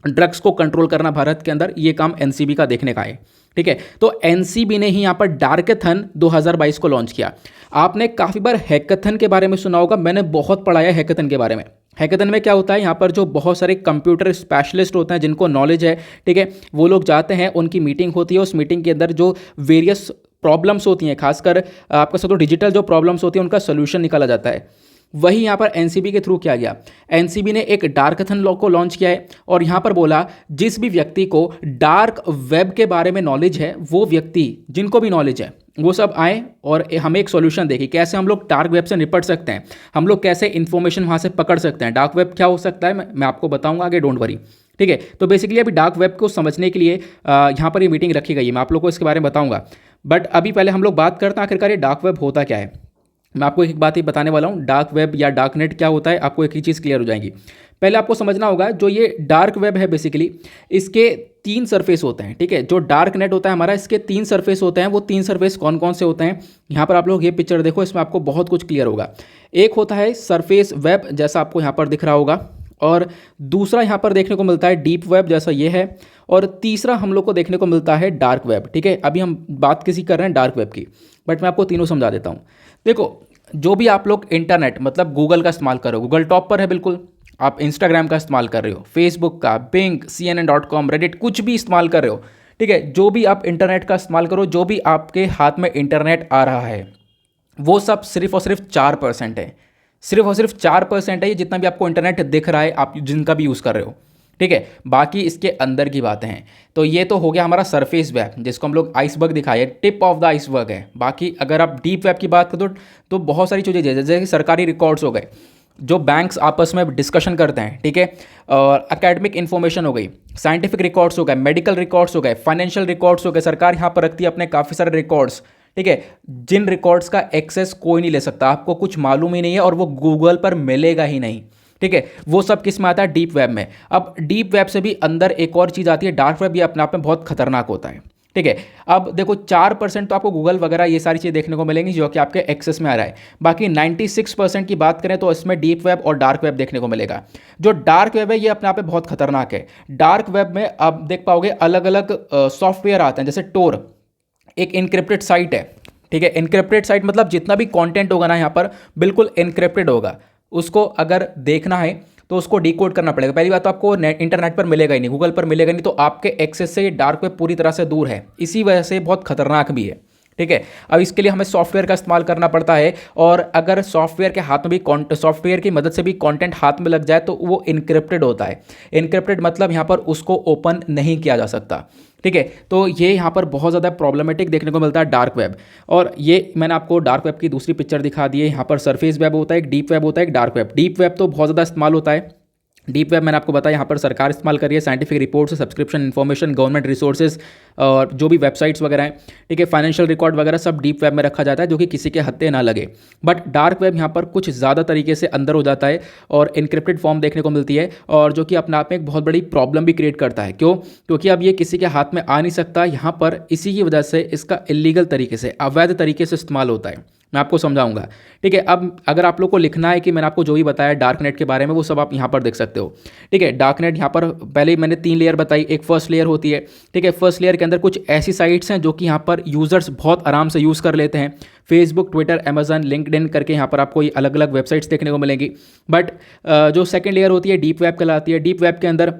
ड्रग्स को कंट्रोल करना भारत के अंदर, ये काम एनसीबी का देखने का है। ठीक है। तो एनसीबी ने ही यहाँ पर डार्काथन 2022 को लॉन्च किया। आपने काफ़ी बार हैकाथन के बारे में सुना होगा, मैंने बहुत पढ़ा है हैकाथन के बारे में। हैकाथन में क्या होता है, यहाँ पर जो बहुत सारे कंप्यूटर स्पेशलिस्ट होते हैं जिनको नॉलेज है, ठीक है, वो लोग जाते हैं, उनकी मीटिंग होती है, उस मीटिंग के अंदर जो वेरियस प्रॉब्लम्स होती हैं, खासकर आपका सब तो डिजिटल जो प्रॉब्लम्स होती हैं उनका सोल्यूशन निकाला जाता है। वही यहाँ पर एनसीबी के थ्रू किया गया। एनसीबी ने एक डार्काथन लॉ को लॉन्च किया है और यहाँ पर बोला जिस भी व्यक्ति को डार्क वेब के बारे में नॉलेज है, वो व्यक्ति जिनको भी नॉलेज है वो सब आए और हमें एक सॉल्यूशन देखें कैसे हम लोग डार्क वेब से निपट सकते हैं, हम लोग कैसे इन्फॉर्मेशन वहाँ से पकड़ सकते हैं। डार्क वेब क्या हो सकता है मैं आपको बताऊंगा आगे, डोंट वरी। ठीक है। तो बेसिकली अभी डार्क वेब को समझने के लिए यहाँ पर ये मीटिंग रखी गई है, मैं आप लोग को इसके बारे में बताऊंगा। बट अभी पहले हम लोग बात करते हैं आखिरकार ये डार्क वेब होता क्या है। मैं आपको एक बात ही बताने वाला हूँ, डार्क वेब या डार्क नेट क्या होता है, आपको एक ही चीज़ क्लियर हो जाएगी। पहले आपको समझना होगा जो ये डार्क वेब है बेसिकली इसके 3 सरफेस होते हैं। ठीक है। जो डार्क नेट होता है हमारा, इसके 3 सरफेस होते हैं। वो 3 सरफेस कौन कौन से होते हैं, यहाँ पर आप लोग ये पिक्चर देखो, इसमें आपको बहुत कुछ क्लियर होगा। एक होता है सरफेस वेब, जैसा आपको यहाँ पर दिख रहा होगा, और दूसरा यहाँ पर देखने को मिलता है डीप वेब, जैसा ये है, और तीसरा हम लोग को देखने को मिलता है डार्क वेब। ठीक है। अभी हम बात किसी कर रहे हैं डार्क वेब की, बट मैं आपको तीनों समझा देता हूँ। देखो, जो भी आप लोग इंटरनेट मतलब गूगल का इस्तेमाल कर रहे हो, गूगल टॉप पर है बिल्कुल, आप इंस्टाग्राम का इस्तेमाल कर रहे हो, फेसबुक का, बिंग, CNN.com, रेडिट, कुछ भी इस्तेमाल कर रहे हो। ठीक है। जो भी आप इंटरनेट का इस्तेमाल करो, जो भी आपके हाथ में इंटरनेट आ रहा है, वो सब सिर्फ और सिर्फ 4% है। सिर्फ और सिर्फ 4% है ये जितना भी आपको इंटरनेट दिख रहा है, आप जिनका भी यूज़ कर रहे हो। ठीक है। बाकी इसके अंदर की बातें हैं। तो ये तो हो गया हमारा सरफेस वेब, जिसको हम लोग आइसबर्ग दिखाए, टिप ऑफ द आइसबर्ग है। बाकी अगर आप डीप वेब की बात करो तो बहुत सारी चीज़ें जैसे सरकारी रिकॉर्ड्स हो गए, जो बैंक्स आपस में डिस्कशन करते हैं, ठीक है, और एकेडमिक इन्फॉर्मेशन हो गई, साइंटिफिक रिकॉर्ड्स हो गए, मेडिकल रिकॉर्ड्स हो गए, फाइनेंशियल रिकॉर्ड्स हो गए, सरकार यहाँ पर रखती है अपने काफ़ी सारे रिकॉर्ड्स, ठीक है, जिन रिकॉर्ड्स का एक्सेस कोई नहीं ले सकता, आपको कुछ मालूम ही नहीं है और वो गूगल पर मिलेगा ही नहीं, ठीक है। वो सब किस में आता है? डीप वेब में। अब डीप वेब से भी अंदर एक और चीज़ आती है, डार्क वेब। ये अपने आप में बहुत खतरनाक होता है, ठीक है। अब देखो 4% तो आपको गूगल वगैरह ये सारी चीज़ें देखने को मिलेंगी जो कि आपके एक्सेस में आ रहा है, बाकी 96% की बात करें तो इसमें डीप वेब और डार्क वेब देखने को मिलेगा। जो डार्क वेब है ये अपने आप में बहुत खतरनाक है। डार्क वेब में आप देख पाओगे अलग अलग सॉफ्टवेयर आते हैं, जैसे टोर एक इनक्रिप्टेड साइट है, ठीक है। इनक्रिप्टेड साइट मतलब जितना भी कंटेंट होगा ना यहाँ पर बिल्कुल इनक्रिप्टेड होगा। उसको अगर देखना है तो उसको डिकोड करना पड़ेगा। पहली बात तो आपको इंटरनेट पर मिलेगा ही नहीं, गूगल पर मिलेगा नहीं, तो आपके एक्सेस से ये डार्क वेब पूरी तरह से दूर है, इसी वजह से बहुत खतरनाक भी है, ठीक है। अब इसके लिए हमें सॉफ्टवेयर का इस्तेमाल करना पड़ता है, और अगर सॉफ्टवेयर के हाथ में भी सॉफ्टवेयर की मदद से भी कंटेंट हाथ में लग जाए तो वो इनक्रिप्टेड होता है। इनक्रिप्टेड मतलब यहाँ पर उसको ओपन नहीं किया जा सकता, ठीक है। तो ये यहाँ पर बहुत ज़्यादा प्रॉब्लमेटिक देखने को मिलता है डार्क वेब। और ये मैंने आपको डार्क वेब की दूसरी पिक्चर दिखा दी है। यहाँ पर सरफेस वेब होता है, एक डीप वेब होता है, एक डार्क वेब। डीप वेब तो बहुत ज़्यादा इस्तेमाल होता है। डीप वेब मैंने आपको बताया यहाँ पर सरकार इस्तेमाल कर रही है, scientific reports, subscription information, government resources और जो भी वेबसाइट्स वगैरह हैं, ठीक है, फाइनेंशियल रिकॉर्ड वगैरह सब डीप वेब में रखा जाता है, जो कि किसी के हत्थे ना लगे। बट डार्क वेब यहाँ पर कुछ ज़्यादा तरीके से अंदर हो जाता है और इनक्रिप्टेड फॉर्म देखने को मिलती है, और जो कि अपने आप में एक बहुत बड़ी प्रॉब्लम भी क्रिएट करता है। क्यों? क्योंकि अब ये किसी के हाथ में आ नहीं सकता, यहाँ पर इसी की वजह से इसका इलीगल तरीके से, अवैध तरीके से इस्तेमाल होता है। मैं आपको समझाऊंगा, ठीक है। अब अगर आप लोग को लिखना है कि मैंने आपको जो भी बताया डार्क नेट के बारे में, वो सब आप यहाँ पर देख सकते हो, ठीक है। डार्क नेट यहाँ पर पहले ही मैंने 3 लेयर बताई। एक फर्स्ट लेयर होती है, ठीक है। फर्स्ट लेयर के अंदर कुछ ऐसी साइट्स हैं जो कि यहाँ पर यूज़र्स बहुत आराम से यूज़ कर लेते हैं। फेसबुक, ट्विटर, अमेजन, लिंक्डइन करके यहाँ पर आपको ये अलग अलग वेबसाइट्स देखने को मिलेंगी। बट जो सेकेंड लेयर होती है डीप वेब कहलाती है। डीप वेब के अंदर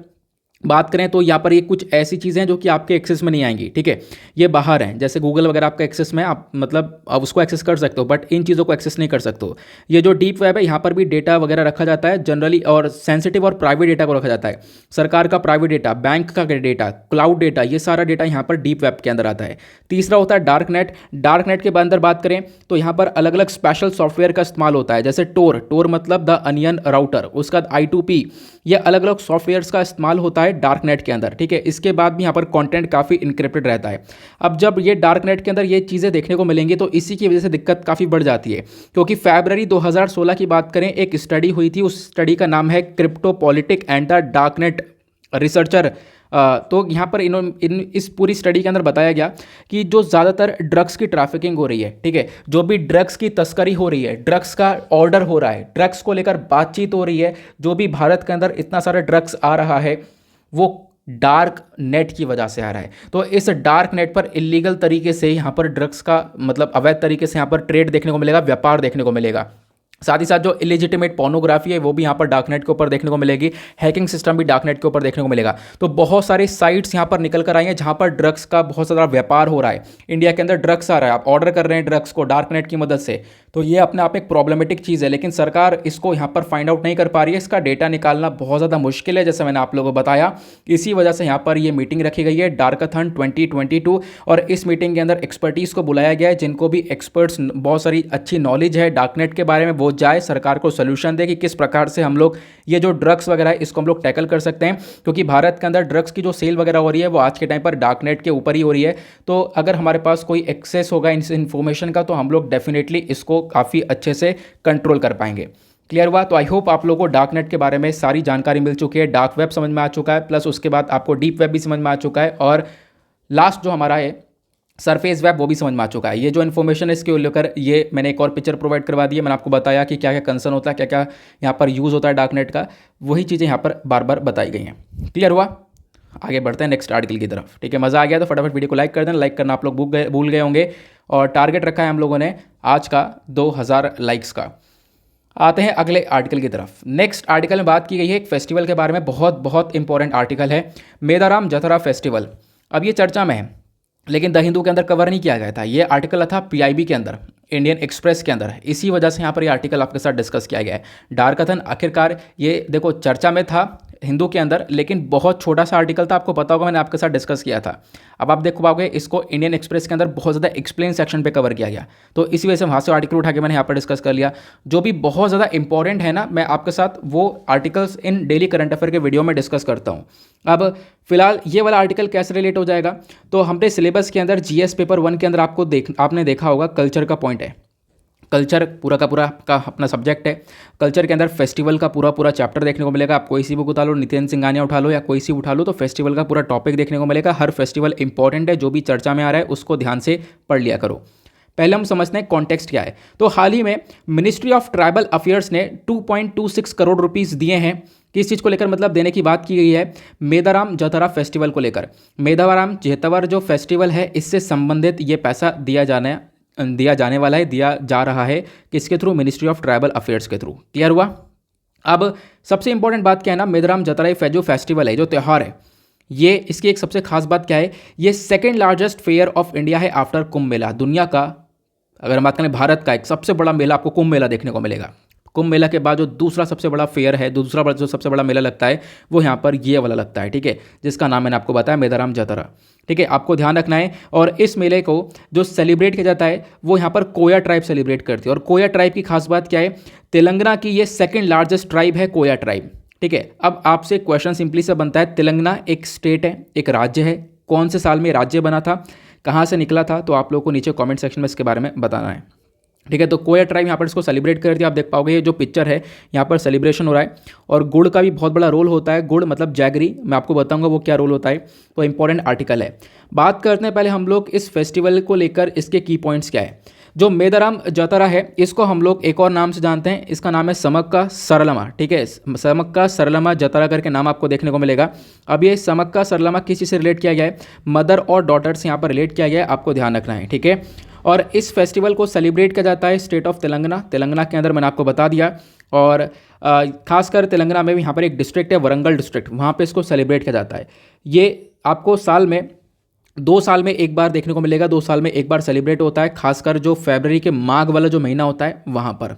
बात करें तो यहाँ पर ये कुछ ऐसी चीज़ें हैं जो कि आपके एक्सेस में नहीं आएंगी, ठीक है। ये बाहर हैं, जैसे गूगल वगैरह आपका एक्सेस में, आप मतलब आप उसको एक्सेस कर सकते हो, बट इन चीज़ों को एक्सेस नहीं कर सकते हो। ये जो डीप वेब है यहाँ पर भी डेटा वगैरह रखा जाता है जनरली, और सेंसिटिव और प्राइवेट डेटा को रखा जाता है। सरकार का प्राइवेट डेटा, बैंक का डेटा, क्लाउड डेटा, ये सारा डेटा यहाँ पर डीप वेब के अंदर आता है। तीसरा होता है डार्क नेट। डार्क नेट के अंदर बात करें तो यहाँ पर अलग अलग स्पेशल सॉफ्टवेयर का इस्तेमाल होता है, जैसे टोर। टोर मतलब द अनियन राउटर, उसका I2P, ये अलग अलग सॉफ्टवेयर्स का इस्तेमाल होता है डार्क नेट के अंदर, ठीक है। इसके बाद भी यहाँ पर कंटेंट काफ़ी इनक्रिप्टेड रहता है। अब जब ये डार्क नेट के अंदर ये चीज़ें देखने को मिलेंगी तो इसी की वजह से दिक्कत काफ़ी बढ़ जाती है, क्योंकि फरवरी 2016 की बात करें, एक स्टडी हुई थी। उस स्टडी का नाम है Cryptopolitik and the dark net researcher. तो यहाँ पर इस पूरी स्टडी के अंदर बताया गया कि जो ज़्यादातर ड्रग्स की ट्रैफिकिंग हो रही है, ठीक है, जो भी ड्रग्स की तस्करी हो रही है, ड्रग्स का ऑर्डर हो रहा है, ड्रग्स को लेकर बातचीत हो रही है, जो भी भारत के अंदर इतना सारा ड्रग्स आ रहा है, वो डार्क नेट की वजह से आ रहा है। तो इस डार्क नेट पर इलीगल तरीके से यहाँ पर ड्रग्स का मतलब अवैध तरीके से यहाँ पर ट्रेड देखने को मिलेगा, व्यापार देखने को मिलेगा। साथ ही साथ जो इलिजिटिमेट पोर्नोग्राफी है वो भी यहाँ पर डार्कनेट के ऊपर देखने को मिलेगी। हैकिंग सिस्टम भी डार्कनेट के ऊपर देखने को मिलेगा। तो बहुत सारी साइट्स यहाँ पर निकल कर आई हैं जहाँ पर ड्रग्स का बहुत सारा व्यापार हो रहा है। इंडिया के अंदर ड्रग्स आ रहा है, आप ऑर्डर कर रहे हैं ड्रग्स को डार्कनेट की मदद से। तो ये अपने आप एक प्रॉब्लमेटिक चीज़ है, लेकिन सरकार इसको यहाँ पर फाइंड आउट नहीं कर पा रही है। इसका डेटा निकालना बहुत ज़्यादा मुश्किल है, जैसे मैंने आप लोगों को बताया। इसी वजह से यहाँ पर ये मीटिंग रखी गई है, डार्काथन 2022, और इस मीटिंग के अंदर एक्सपर्टीज़ को बुलाया गया है, जिनको भी एक्सपर्ट्स बहुत सारी अच्छी नॉलेज है डार्कनेट के बारे में, वो जाए सरकार को सोल्यूशन दे कि किस प्रकार से हम लोग ये जो ड्रग्स वगैरह है इसको हम लोग टैकल कर सकते हैं। क्योंकि भारत के अंदर ड्रग्स की जो सेल वगैरह हो रही है वो आज के टाइम पर डार्कनेट के ऊपर ही हो रही है। तो अगर हमारे पास कोई एक्सेस होगा इस इन्फॉर्मेशन का तो हम लोग डेफिनेटली इसको काफ़ी अच्छे से कंट्रोल कर पाएंगे। क्लियर हुआ? तो आई होप आप लोगों को डार्कनेट के बारे में सारी जानकारी मिल चुकी है, डार्क वेब समझ में आ चुका है, प्लस उसके बाद आपको डीप वेब भी समझ में आ चुका है, और लास्ट जो हमारा है सरफेस वेब वो भी समझ में आ चुका है। ये जो इन्फॉर्मेशन है इसके लेकर ये मैंने एक और पिक्चर प्रोवाइड करवा दी है। मैंने आपको बताया कि क्या क्या कंसर्न होता है, क्या क्या यहाँ पर यूज़ होता है डार्कनेट का, वही चीज़ें यहाँ पर बार बार बताई गई हैं। क्लियर हुआ? आगे बढ़ते हैं नेक्स्ट आर्टिकल की तरफ। ठीक है, मज़ा आ गया तो फटाफट वीडियो को लाइक कर देना। लाइक करना आप लोग भूल गए होंगे, और टारगेट रखा है हम लोगों ने आज का 2000 लाइक्स का। आते हैं अगले आर्टिकल की तरफ। नेक्स्ट आर्टिकल में बात की गई है एक फेस्टिवल के बारे में, बहुत बहुत इंपॉर्टेंट आर्टिकल है, मेदाराम जतरा फेस्टिवल। अब ये चर्चा में है, लेकिन द हिंदू के अंदर कवर नहीं किया गया था। ये आर्टिकल था PIB के अंदर, इंडियन एक्सप्रेस के अंदर। इसी वजह से यहाँ पर ये आर्टिकल आपके साथ डिस्कस किया गया है। डार्काथन आखिरकार ये देखो चर्चा में था, हिंदू के अंदर, लेकिन बहुत छोटा सा आर्टिकल था, आपको पता होगा मैंने आपके साथ डिस्कस किया था। अब आप देख पाओगे इसको इंडियन एक्सप्रेस के अंदर बहुत ज़्यादा एक्सप्लेन सेक्शन पे कवर किया गया, तो इसी वजह से वहाँ से आर्टिकल उठा के मैंने यहाँ पर डिस्कस कर लिया। जो भी बहुत ज़्यादा इंपॉर्टेंट है ना, मैं आपके साथ वो आर्टिकल्स इन डेली करंट अफेयर के वीडियो में डिस्कस करता हूँ। अब फिलहाल ये वाला आर्टिकल कैसे रिलेट हो जाएगा, तो हमने सिलेबस के अंदर जीएस पेपर 1 के अंदर आपने देखा होगा कल्चर का पॉइंट है। कल्चर पूरा का पूरा का अपना सब्जेक्ट है। कल्चर के अंदर फेस्टिवल का पूरा चैप्टर देखने को मिलेगा। आप कोई सी बुक उठा लो, नितिन सिंघानिया उठा लो या कोई सी उठा लो, तो फेस्टिवल का पूरा टॉपिक देखने को मिलेगा। हर फेस्टिवल इंपॉर्टेंट है, जो भी चर्चा में आ रहा है उसको ध्यान से पढ़ लिया करो। पहले हम समझते हैं कॉन्टेक्स्ट क्या है। तो हाल ही में मिनिस्ट्री ऑफ ट्राइबल अफेयर्स ने 2.26 करोड़ रुपीस दिए हैं। किस चीज़ को लेकर, मतलब देने की बात की गई है मेदाराम जतरा फेस्टिवल को लेकर। मेदाराम जतवर जो फेस्टिवल है, इससे संबंधित ये पैसा दिया जाने वाला है, दिया जा रहा है किसके through, ministry of tribal affairs के थ्रू। क्लियर हुआ। अब सबसे इंपॉर्टेंट बात क्या है ना, मेदाराम जतरा जो फेस्टिवल है, जो त्यौहार है, ये इसकी एक सबसे खास बात क्या है, ये second largest fair of India है आफ्टर कुंभ मेला। दुनिया का, अगर हम बात करें भारत का, एक सबसे बड़ा मेला आपको कुंभ मेला देखने को मिलेगा। कुंभ मेला के बाद जो दूसरा सबसे बड़ा फेयर है, दूसरा जो सबसे बड़ा मेला लगता है, वो यहाँ पर ये वाला लगता है, ठीक है, जिसका नाम मैंने आपको बताया मेदाराम जतरा। ठीक है, आपको ध्यान रखना है। और इस मेले को जो सेलिब्रेट किया जाता है, वो यहाँ पर कोया ट्राइब सेलिब्रेट करती है। और कोया ट्राइब की खास बात क्या है, तेलंगाना की ये सेकेंड लार्जेस्ट ट्राइब है कोया ट्राइब। ठीक है, अब आपसे क्वेश्चन सिंपली से बनता है, तेलंगाना एक स्टेट है, एक राज्य है, कौन से साल में राज्य बना था, कहाँ से निकला था, तो आप लोगों को नीचे कमेंट सेक्शन में इसके बारे में बताना है। ठीक है, तो कोया ट्राइब यहाँ पर इसको सेलिब्रेट कर दिया। आप देख पाओगे ये जो पिक्चर है, यहाँ पर सेलिब्रेशन हो रहा है। और गुड़ का भी बहुत बड़ा रोल होता है। गुड़ मतलब जैगरी, मैं आपको बताऊंगा वो क्या रोल होता है, तो इंपॉर्टेंट आर्टिकल है। बात करते हैं पहले हम लोग इस फेस्टिवल को लेकर, इसके की पॉइंट्स क्या है। जो मेदाराम जतरा है, इसको हम लोग एक और नाम से जानते हैं, इसका नाम है समक्का सरलमा। ठीक है, समक्का सरलमा जतरा करके नाम आपको देखने को मिलेगा। अब ये समक्का सरलमा किस चीज़ से रिलेट किया गया है, मदर और डॉटर से यहाँ पर रिलेट किया गया है, आपको ध्यान रखना है। ठीक है, और इस फेस्टिवल को सेलिब्रेट किया जाता है स्टेट ऑफ तेलंगाना के अंदर, मैंने आपको बता दिया। और खासकर तेलंगाना में भी यहाँ पर एक डिस्ट्रिक्ट है वरंगल डिस्ट्रिक्ट, वहाँ पे इसको सेलिब्रेट किया जाता है। ये आपको साल में 2 साल में एक बार देखने को मिलेगा, 2 साल में एक बार सेलिब्रेट होता है, खासकर जो फरवरी के माघ वाला जो महीना होता है वहाँ पर।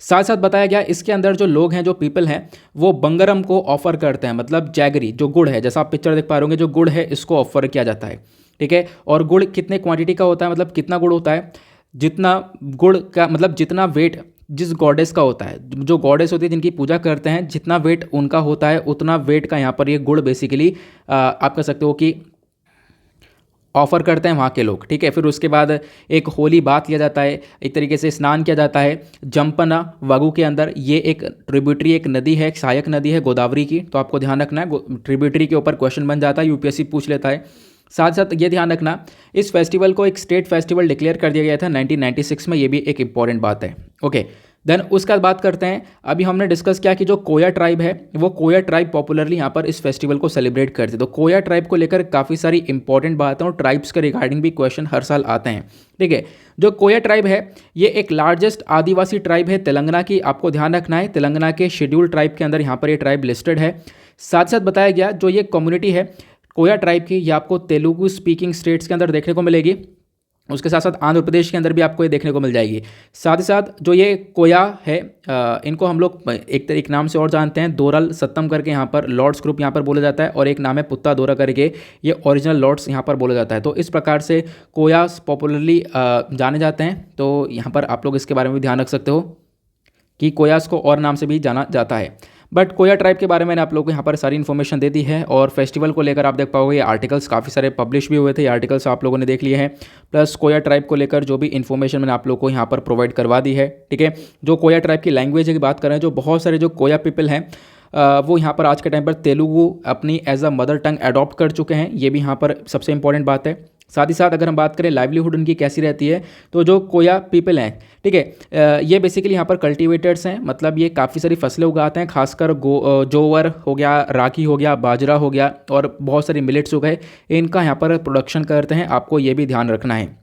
साथ साथ बताया गया इसके अंदर जो लोग हैं, जो पीपल हैं, वो बंगरम को ऑफर करते हैं, मतलब जैगरी जो गुड़ है, जैसा आप पिक्चर देख पा रहे होंगे, जो गुड़ है इसको ऑफर किया जाता है। ठीक है, और गुड़ कितने क्वांटिटी का होता है, मतलब कितना गुड़ होता है, जितना गुड़ का मतलब जितना वेट जिस गॉडेस का होता है, जो गॉडेस होती है जिनकी पूजा करते हैं, जितना वेट उनका होता है उतना वेट का यहाँ पर ये गुड़ बेसिकली आप कह सकते हो कि ऑफर करते हैं वहाँ के लोग। ठीक है, फिर उसके बाद एक होली बात लिया जाता है, एक तरीके से स्नान किया जाता है जम्पना वागू के अंदर। ये एक ट्रिब्यूटरी एक नदी है, एक सहायक नदी है गोदावरी की, तो आपको ध्यान रखना है, ट्रिब्यूटरी के ऊपर क्वेश्चन बन जाता है, यूपीएससी पूछ लेता है। साथ साथ ये ध्यान रखना, इस फेस्टिवल को एक स्टेट फेस्टिवल डिक्लेयर कर दिया गया था 1996 में, ये भी एक इंपॉर्टेंट बात है। ओके, देन उसके बाद बात करते हैं, अभी हमने डिस्कस किया कि जो कोया ट्राइब है, वो कोया ट्राइब पॉपुलरली यहाँ पर इस फेस्टिवल को सेलिब्रेट करते हैं। तो कोया ट्राइब को लेकर काफ़ी सारी इंपॉर्टेंट बातें और ट्राइब्स के रिगार्डिंग भी क्वेश्चन हर साल आते हैं। ठीक है, जो कोया ट्राइब है, ये एक लार्जेस्ट आदिवासी ट्राइब है तेलंगाना की, आपको ध्यान रखना है, तेलंगाना के शेड्यूल ट्राइब के अंदर यहाँ पर ये ट्राइब लिस्टेड है। साथ साथ बताया गया जो ये कम्युनिटी है कोया ट्राइब की, ये आपको तेलुगु स्पीकिंग स्टेट्स के अंदर देखने को मिलेगी, उसके साथ साथ आंध्र प्रदेश के अंदर भी आपको ये देखने को मिल जाएगी। साथ ही साथ जो ये कोया है, इनको हम लोग एक नाम से और जानते हैं, दोरल सत्तम करके यहाँ पर लॉर्ड्स ग्रुप यहाँ पर बोला जाता है, और एक नाम है पुत्ता दोरा करके, ये ओरिजिनल लॉर्ड्स यहाँ पर बोला जाता है। तो इस प्रकार से कोयास पॉपुलरली जाने जाते हैं। तो यहाँ पर आप लोग इसके बारे में भी ध्यान रख सकते हो कि कोयास को और नाम से भी जाना जाता है। बट कोया ट्राइब के बारे में मैंने आप लोगों को यहाँ पर सारी इन्फॉर्मेशन दे दी है। और फेस्टिवल को लेकर आप देख पाओगे ये आर्टिकल्स काफ़ी सारे पब्लिश भी हुए थे, ये आर्टिकल्स आप लोगों ने देख लिए हैं। प्लस कोया ट्राइब को लेकर जो भी इन्फॉर्मेशन मैंने आप लोगों को यहाँ पर प्रोवाइड करवा दी है। ठीक है, जो कोया ट्राइब की लैंग्वेज की बात करें, जो बहुत सारे जो कोया पीपल हैं वो यहाँ पर आज के टाइम पर तेलुगु अपनी as a mother tongue adopt कर चुके हैं, ये भी यहाँ पर सबसे इंपॉर्टेंट बात है। साथ ही साथ अगर हम बात करें लाइवलीहुड उनकी कैसी रहती है, तो जो कोया पीपल हैं, ठीक है, ये बेसिकली यहाँ पर कल्टीवेटर्स हैं, मतलब ये काफ़ी सारी फसलें उगाते हैं, खासकर जोवर हो गया, रागी हो गया, बाजरा हो गया, और बहुत सारी मिलेट्स हो गए, इनका यहाँ पर प्रोडक्शन करते हैं, आपको ये भी ध्यान रखना है।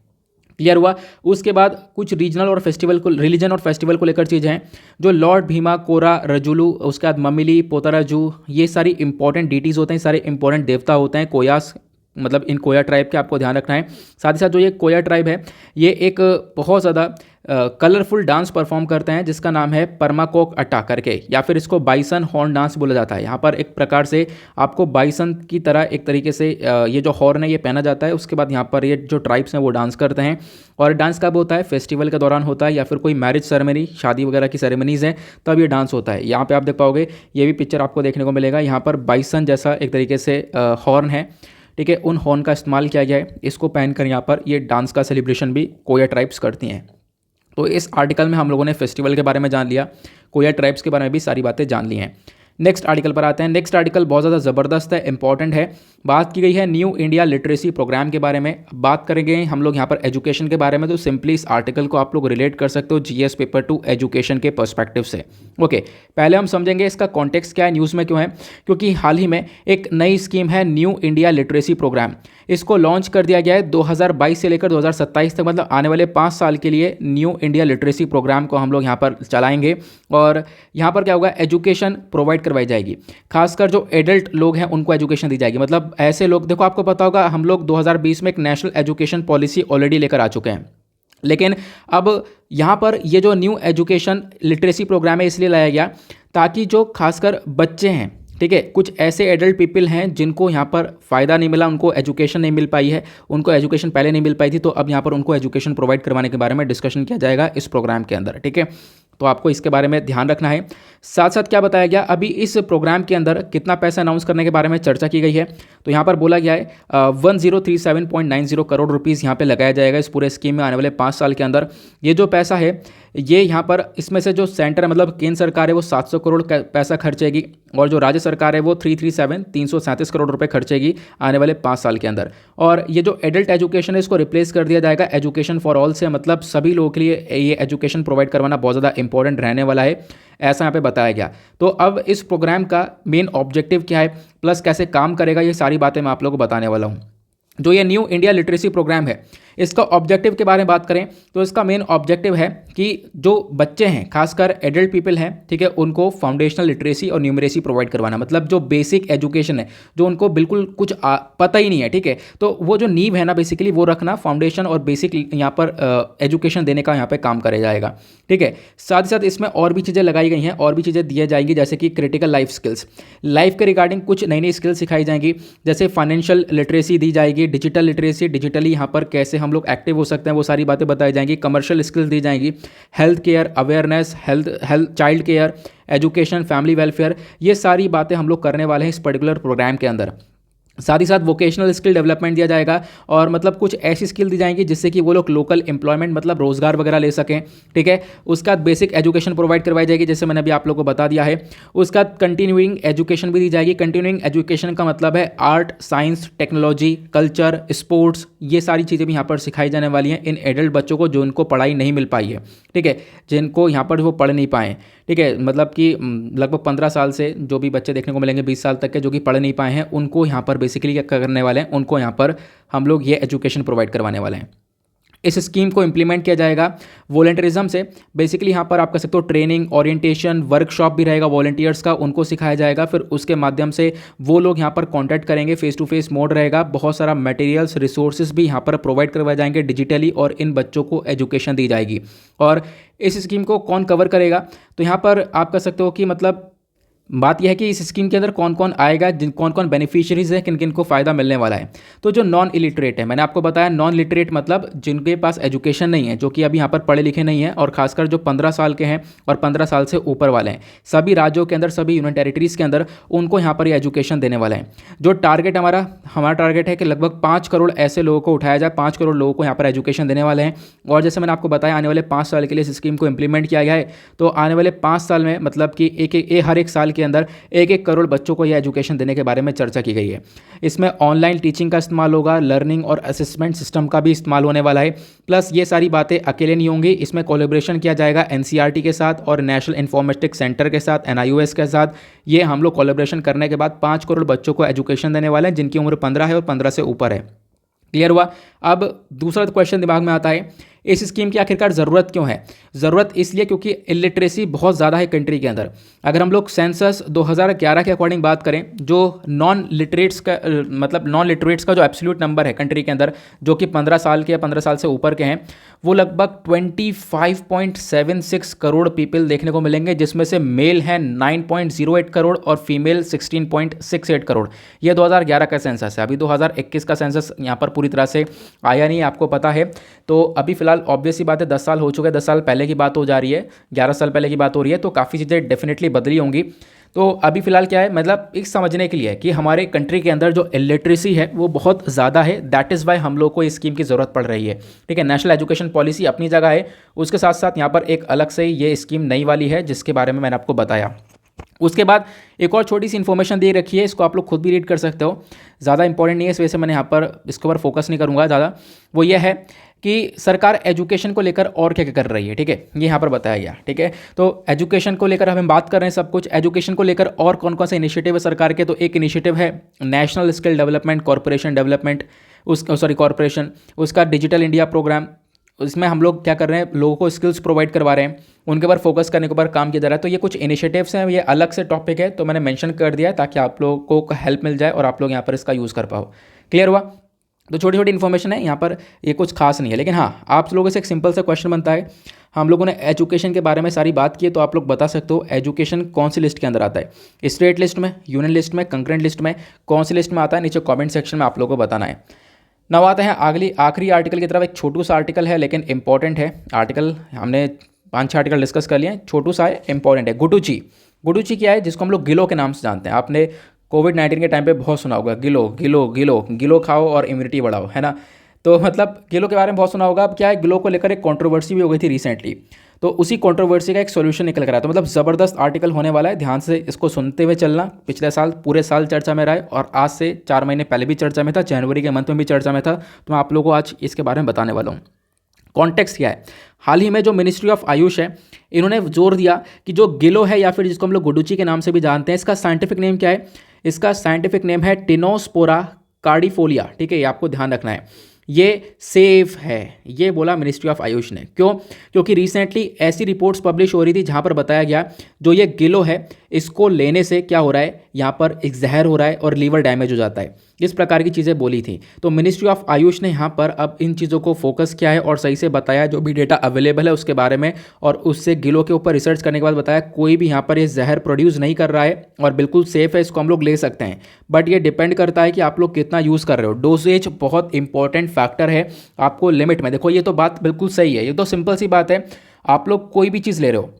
क्लियर हुआ। उसके बाद कुछ रीजनल और फेस्टिवल को, रिलीजन और फेस्टिवल को लेकर चीज़ें हैं, जो लॉर्ड भीमा, कोरा, रजुलू, उसके बाद ममिली, पोताराजू, ये सारी इंपॉर्टेंट डीटीज़ होते हैं, सारे इंपॉर्टेंट देवता होते हैं कोयास मतलब इन कोया ट्राइब के आपको ध्यान रखना है। साथ ही साथ जो ये कोया ट्राइब है ये एक बहुत ज़्यादा कलरफुल डांस परफॉर्म करते हैं जिसका नाम है परमाकोक अट्टा करके, या फिर इसको बाइसन हॉर्न डांस बोला जाता है। यहाँ पर एक प्रकार से आपको बाइसन की तरह एक तरीके से ये जो हॉर्न है ये पहना जाता है। उसके बाद यहाँ पर ये जो ट्राइब्स हैं वो डांस करते हैं। और डांस कब होता है? फेस्टिवल के दौरान होता है, या फिर कोई मैरिज सेरेमनी, शादी वगैरह की सेरेमनीज़ हैं तब ये डांस होता है। यहाँ पर आप देख पाओगे ये भी पिक्चर आपको देखने को मिलेगा। यहाँ पर बाइसन जैसा एक तरीके से हॉर्न है, ठीक है, उन हॉर्न का इस्तेमाल किया गया है। इसको पहनकर यहाँ पर ये डांस का सेलिब्रेशन भी कोया ट्राइब्स करती हैं। तो इस आर्टिकल में हम लोगों ने फेस्टिवल के बारे में जान लिया, कोया ट्राइब्स के बारे में भी सारी बातें जान ली हैं। नेक्स्ट आर्टिकल पर आते हैं। नेक्स्ट आर्टिकल बहुत ज़्यादा ज़बरदस्त है, इंपॉर्टेंट है। बात की गई है न्यू इंडिया लिटरेसी प्रोग्राम के बारे में। बात करेंगे हम लोग यहाँ पर एजुकेशन के बारे में, तो सिंपली इस आर्टिकल को आप लोग रिलेट कर सकते हो जीएस पेपर 2 एजुकेशन के पर्सपेक्टिव से। ओके, पहले हम समझेंगे इसका कॉन्टेक्स्ट क्या है, न्यूज़ में क्यों है। क्योंकि हाल ही में एक नई स्कीम है न्यू इंडिया लिटरेसी प्रोग्राम। इसको लॉन्च कर दिया गया है 2022 से लेकर 2027 तक, मतलब आने वाले 5 साल के लिए न्यू इंडिया लिटरेसी प्रोग्राम को हम लोग यहाँ पर चलाएंगे। और यहाँ पर क्या होगा, एजुकेशन प्रोवाइड करवाई जाएगी। खासकर जो एडल्ट लोग हैं उनको एजुकेशन दी जाएगी। मतलब ऐसे लोग, देखो आपको पता होगा हम लोग 2020 में एक नेशनल एजुकेशन पॉलिसी ऑलरेडी लेकर आ चुके हैं, लेकिन अब यहाँ पर ये जो न्यू एजुकेशन लिटरेसी प्रोग्राम है इसलिए लाया गया ताकि जो खासकर बच्चे हैं, ठीक है, कुछ ऐसे एडल्ट पीपल हैं जिनको यहाँ पर फ़ायदा नहीं मिला, उनको एजुकेशन नहीं मिल पाई है, उनको एजुकेशन पहले नहीं मिल पाई थी, तो अब यहाँ पर उनको एजुकेशन प्रोवाइड करवाने के बारे में डिस्कशन किया जाएगा इस प्रोग्राम के अंदर, ठीक है। तो आपको इसके बारे में ध्यान रखना है। साथ साथ क्या बताया गया, अभी इस प्रोग्राम के अंदर कितना पैसा अनाउंस करने के बारे में चर्चा की गई है। तो यहाँ पर बोला गया है 1037.90 करोड़ रुपीज़ यहाँ पे लगाया जाएगा इस पूरे स्कीम में आने वाले 5 साल के अंदर। ये जो पैसा है ये यहाँ पर इसमें से जो सेंटर मतलब केंद्र सरकार है वो 700 करोड़ पैसा खर्चेगी, और जो राज्य सरकार है वो 337 करोड़ रुपए खर्चेगी आने वाले 5 साल के अंदर। और ये जो एडल्ट एजुकेशन है इसको रिप्लेस कर दिया जाएगा एजुकेशन फॉर ऑल से, मतलब सभी लोगों के लिए ये एजुकेशन प्रोवाइड करवाना बहुत ज़्यादा इंपॉर्टेंट रहने वाला है, ऐसा यहाँ पे बताया गया। तो अब इस प्रोग्राम का मेन ऑब्जेक्टिव क्या है प्लस कैसे काम करेगा, ये सारी बातें मैं आप लोगों को बताने वाला हूँ। जो ये न्यू इंडिया लिटरेसी प्रोग्राम है इसका ऑब्जेक्टिव के बारे में बात करें तो इसका मेन ऑब्जेक्टिव है कि जो बच्चे हैं खासकर एडल्ट पीपल हैं, ठीक है, उनको फाउंडेशनल लिटरेसी और न्यूमरेसी प्रोवाइड करवाना, मतलब जो बेसिक एजुकेशन है जो उनको बिल्कुल कुछ पता ही नहीं है, ठीक है, तो वो जो नींव है ना बेसिकली वो रखना, फाउंडेशन और बेसिक यहाँ पर एजुकेशन देने का यहाँ पे काम करा जाएगा, ठीक है। साथ ही साथ इसमें और भी चीज़ें लगाई गई हैं, और भी चीज़ें दी जाएंगी जैसे कि क्रिटिकल लाइफ स्किल्स, लाइफ के रिगार्डिंग कुछ नई नई स्किल्स सिखाई जाएंगी, जैसे फाइनेंशियल लिटरेसी दी जाएगी, डिजिटल लिटरेसी, डिजिटली यहाँ पर कैसे हम लोग एक्टिव हो सकते हैं वो सारी बातें बताई जाएंगी, कमर्शियल स्किल्स दी जाएंगी, health care awareness, health child care, education, family welfare, ये सारी बातें हम लोग करने वाले हैं इस पर्टिकुलर प्रोग्राम के अंदर। साथ ही साथ वोकेशनल स्किल डेवलपमेंट दिया जाएगा, और मतलब कुछ ऐसी स्किल दी जाएंगी जिससे कि वो लोग लोकल एम्प्लॉयमेंट मतलब रोजगार वगैरह ले सकें, ठीक है। उसके बाद बेसिक एजुकेशन प्रोवाइड करवाई जाएगी जैसे मैंने अभी आप लोगों को बता दिया है। उसके बाद कंटिन्यूइंग एजुकेशन भी दी जाएगी। कंटिन्यूइंग एजुकेशन का मतलब है art, science, technology, culture, sports, ये सारी चीज़ें भी यहाँ पर सिखाई जाने वाली हैं इन एडल्ट बच्चों को जो उनको पढ़ाई नहीं मिल पाई है, ठीक है, जिनको यहाँ पर वो पढ़ नहीं पाए, ठीक है, मतलब कि लगभग 15 साल से जो भी बच्चे देखने को मिलेंगे 20 साल तक के जो कि पढ़ नहीं पाए हैं उनको यहाँ पर बेसिकली क्या करने वाले हैं, उनको यहाँ पर हम लोग ये एजुकेशन प्रोवाइड करवाने वाले हैं। इस स्कीम को इंप्लीमेंट किया जाएगा वॉलंटियरिज्म से, बेसिकली यहाँ पर आप कह सकते हो ट्रेनिंग, ओरिएंटेशन, वर्कशॉप भी रहेगा वॉलंटियर्स का, उनको सिखाया जाएगा, फिर उसके माध्यम से वो लोग यहाँ पर कॉन्टैक्ट करेंगे, फेस टू फेस मोड रहेगा, बहुत सारा मटेरियल्स, रिसोर्सेज भी यहाँ पर प्रोवाइड करवाए जाएंगे डिजिटली, और इन बच्चों को एजुकेशन दी जाएगी। और इस स्कीम को कौन कवर करेगा, तो यहाँ पर आप कह सकते हो कि मतलब बात यह है कि इस स्कीम के अंदर कौन कौन आएगा, कौन कौन बेनिफिशियरीज है, किन किन को फ़ायदा मिलने वाला है। तो जो नॉन इलिटरेट है, मैंने आपको बताया नॉन लिटरेट मतलब जिनके पास एजुकेशन नहीं है, जो कि अभी यहाँ पर पढ़े लिखे नहीं हैं, और खासकर जो 15 साल के हैं और 15 साल से ऊपर वाले हैं, सभी राज्यों के अंदर, सभी यूनियन टेरिटरीज़ के अंदर उनको यहाँ पर ये एजुकेशन देने वाले हैं। जो टारगेट हमारा टारगेट है कि लगभग 5 करोड़ ऐसे लोगों को उठाया जाए, 5 करोड़ लोगों को यहाँ पर एजुकेशन देने वाले हैं। और जैसे मैंने आपको बताया आने वाले 5 साल के लिए इस स्कीम को इंप्लीमेंट किया गया है, तो आने वाले 5 साल में मतलब कि हर एक साल के अंदर 1 करोड़ बच्चों को यह एजुकेशन देने के बारे में चर्चा की गई है। इसमें ऑनलाइन टीचिंग का इस्तेमाल होगा, लर्निंग और असेसमेंट सिस्टम का भी इस्तेमाल होने वाला है। प्लस ये सारी बातें अकेले नहीं होंगी, इसमें कोलैबोरेशन किया जाएगा एनसीईआरटी के साथ और नेशनल इन्फॉर्मेटिक्स सेंटर के साथ, एनआईओएस के साथ। ये हम लोग कोलैबोरेशन करने के बाद 5 करोड़ बच्चों को एजुकेशन देने वाले हैं जिनकी उम्र 15 है और 15 से ऊपर है। क्लियर हुआ। अब दूसरा क्वेश्चन दिमाग में आता है, इस स्कीम की आखिरकार ज़रूरत क्यों है? ज़रूरत इसलिए क्योंकि इलिटरेसी बहुत ज़्यादा है कंट्री के अंदर। अगर हम लोग सेंसस 2011 के अकॉर्डिंग बात करें, जो नॉन लिटरेट्स का मतलब नॉन लिटरेट्स का जो एब्सोल्यूट नंबर है कंट्री के अंदर, जो कि 15 साल के या 15 साल से ऊपर के हैं, वो लगभग 25.76 करोड़ पीपल देखने को मिलेंगे, जिसमें से मेल हैं 9.08 करोड़ और फीमेल 16.68 करोड़। ये 2011 का सेंसस है। अभी 2021 का सेंसस यहाँ पर पूरी तरह से आया नहीं, आपको पता है। तो अभी फिलहाल ऑब्वियस ही बात है, 10 साल हो चुके हैं, 10 साल पहले की बात हो जा रही है, 11 साल पहले की बात हो रही है, तो काफ़ी चीज़ें डेफिनेटली बदली होंगी। तो अभी फिलहाल क्या है, मतलब एक समझने के लिए कि हमारे कंट्री के अंदर जो इलिटरेसी है वो बहुत ज़्यादा है, दैट इज़ वाई हम लोग को इस स्कीम की ज़रूरत पड़ रही है। ठीक है, नेशनल एजुकेशन पॉलिसी अपनी जगह है, उसके साथ साथ यहाँ पर एक अलग से ये स्कीम नई वाली है जिसके बारे में मैंने आपको बताया। उसके बाद एक और छोटी सी इन्फॉर्मेशन दे रखी है, इसको आप लोग खुद भी रीड कर सकते हो, ज़्यादा इंपॉर्टेंट नहीं है, इस वजह से मैंने यहाँ पर इसके ऊपर फोकस नहीं करूँगा ज़्यादा। वो ये है कि सरकार एजुकेशन को लेकर और क्या क्या कर रही है। ठीक है, ये यहाँ पर बताया गया। ठीक है, तो एजुकेशन को लेकर हम बात कर रहे हैं सब कुछ। एजुकेशन को लेकर और कौन कौन से इनिशिएटिव है सरकार के, तो एक इनिशिएटिव है national skill development corporation development, corporation, उसका डिजिटल इंडिया प्रोग्राम। इसमें हम लोग क्या कर रहे हैं, लोगों को स्किल्स प्रोवाइड करवा रहे हैं, उनके ऊपर फोकस करने के ऊपर काम किया जा रहा है। तो ये कुछ इनिशिएटिव्स हैं, ये अलग से टॉपिक है, तो मैंने मेंशन कर दिया है ताकि आप लोगों को हेल्प मिल जाए और आप लोग यहाँ पर इसका यूज़ कर पाओ। क्लियर हुआ? तो छोटी छोटी इन्फॉर्मेशन है यहाँ पर, ये कुछ खास नहीं है, लेकिन हाँ आप लोगों से एक सिंपल सा क्वेश्चन बनता है। हम लोगों ने एजुकेशन के बारे में सारी बात की है, तो आप लोग बता सकते हो एजुकेशन कौन सी लिस्ट के अंदर आता है, स्टेट लिस्ट में, यूनियन लिस्ट में, कंकरेंट लिस्ट में, कौन सी लिस्ट में आता है, नीचे कॉमेंट सेक्शन में आप लोगों को बताना है। नव आते हैं आखिरी आर्टिकल की तरफ। एक छोटू सा आर्टिकल है लेकिन इंपॉर्टेंट है आर्टिकल, हमने 5-6 आर्टिकल डिस्कस कर लिए हैं, छोटू सा है, इंपॉर्टेंट है। गुडुची। गुडुची क्या है, जिसको हम लोग गिलो के नाम से जानते हैं। आपने कोविड-19 के टाइम पे बहुत सुना होगा, गिलो गिलो गिलो, गिलो खाओ और इम्यूनिटी बढ़ाओ, है ना। तो मतलब गिलो के बारे में बहुत सुना होगा। अब क्या है, गिलो को लेकर एक कंट्रोवर्सी भी हो गई थी रिसेंटली, तो उसी कंट्रोवर्सी का एक सॉल्यूशन निकल कर आया। तो मतलब ज़बरदस्त आर्टिकल होने वाला है, ध्यान से इसको सुनते हुए चलना। पिछले साल पूरे साल चर्चा में रहा है और आज से 4 महीने पहले भी चर्चा में था, जनवरी के मंथ में भी चर्चा में था, तो मैं आप लोगों को आज इसके बारे में बताने वाला हूँ। कॉन्टेक्स्ट क्या है, हाल ही में जो मिनिस्ट्री ऑफ आयुष है, इन्होंने जोर दिया कि जो गिलो है या फिर जिसको हम लोग गुडुची के नाम से भी जानते हैं, इसका साइंटिफिक नेम क्या है, इसका साइंटिफिक नेम है टिनोस्पोरा कार्डिफोलिया। ठीक है, ये आपको ध्यान रखना है, ये सेफ है, ये बोला मिनिस्ट्री ऑफ आयुष ने। क्यों? क्योंकि रिसेंटली ऐसी रिपोर्ट्स पब्लिश हो रही थी जहां पर बताया गया जो ये गिलो है, इसको लेने से क्या हो रहा है, यहाँ पर एक जहर हो रहा है और लीवर डैमेज हो जाता है, इस प्रकार की चीज़ें बोली थी। तो मिनिस्ट्री ऑफ आयुष ने यहाँ पर अब इन चीज़ों को फोकस किया है और सही से बताया जो भी डेटा अवेलेबल है उसके बारे में, और उससे गिलो के ऊपर रिसर्च करने के बाद बताया कोई भी यहाँ पर ये जहर प्रोड्यूस नहीं कर रहा है और बिल्कुल सेफ है, इसको हम लोग ले सकते हैं। बट ये डिपेंड करता है कि आप लोग कितना यूज़ कर रहे हो। डोजेज बहुत इंपॉर्टेंट फैक्टर है, आपको लिमिट में, देखो ये तो बात बिल्कुल सही है, ये तो सिंपल सी बात है। आप लोग कोई भी चीज़ ले रहे हो,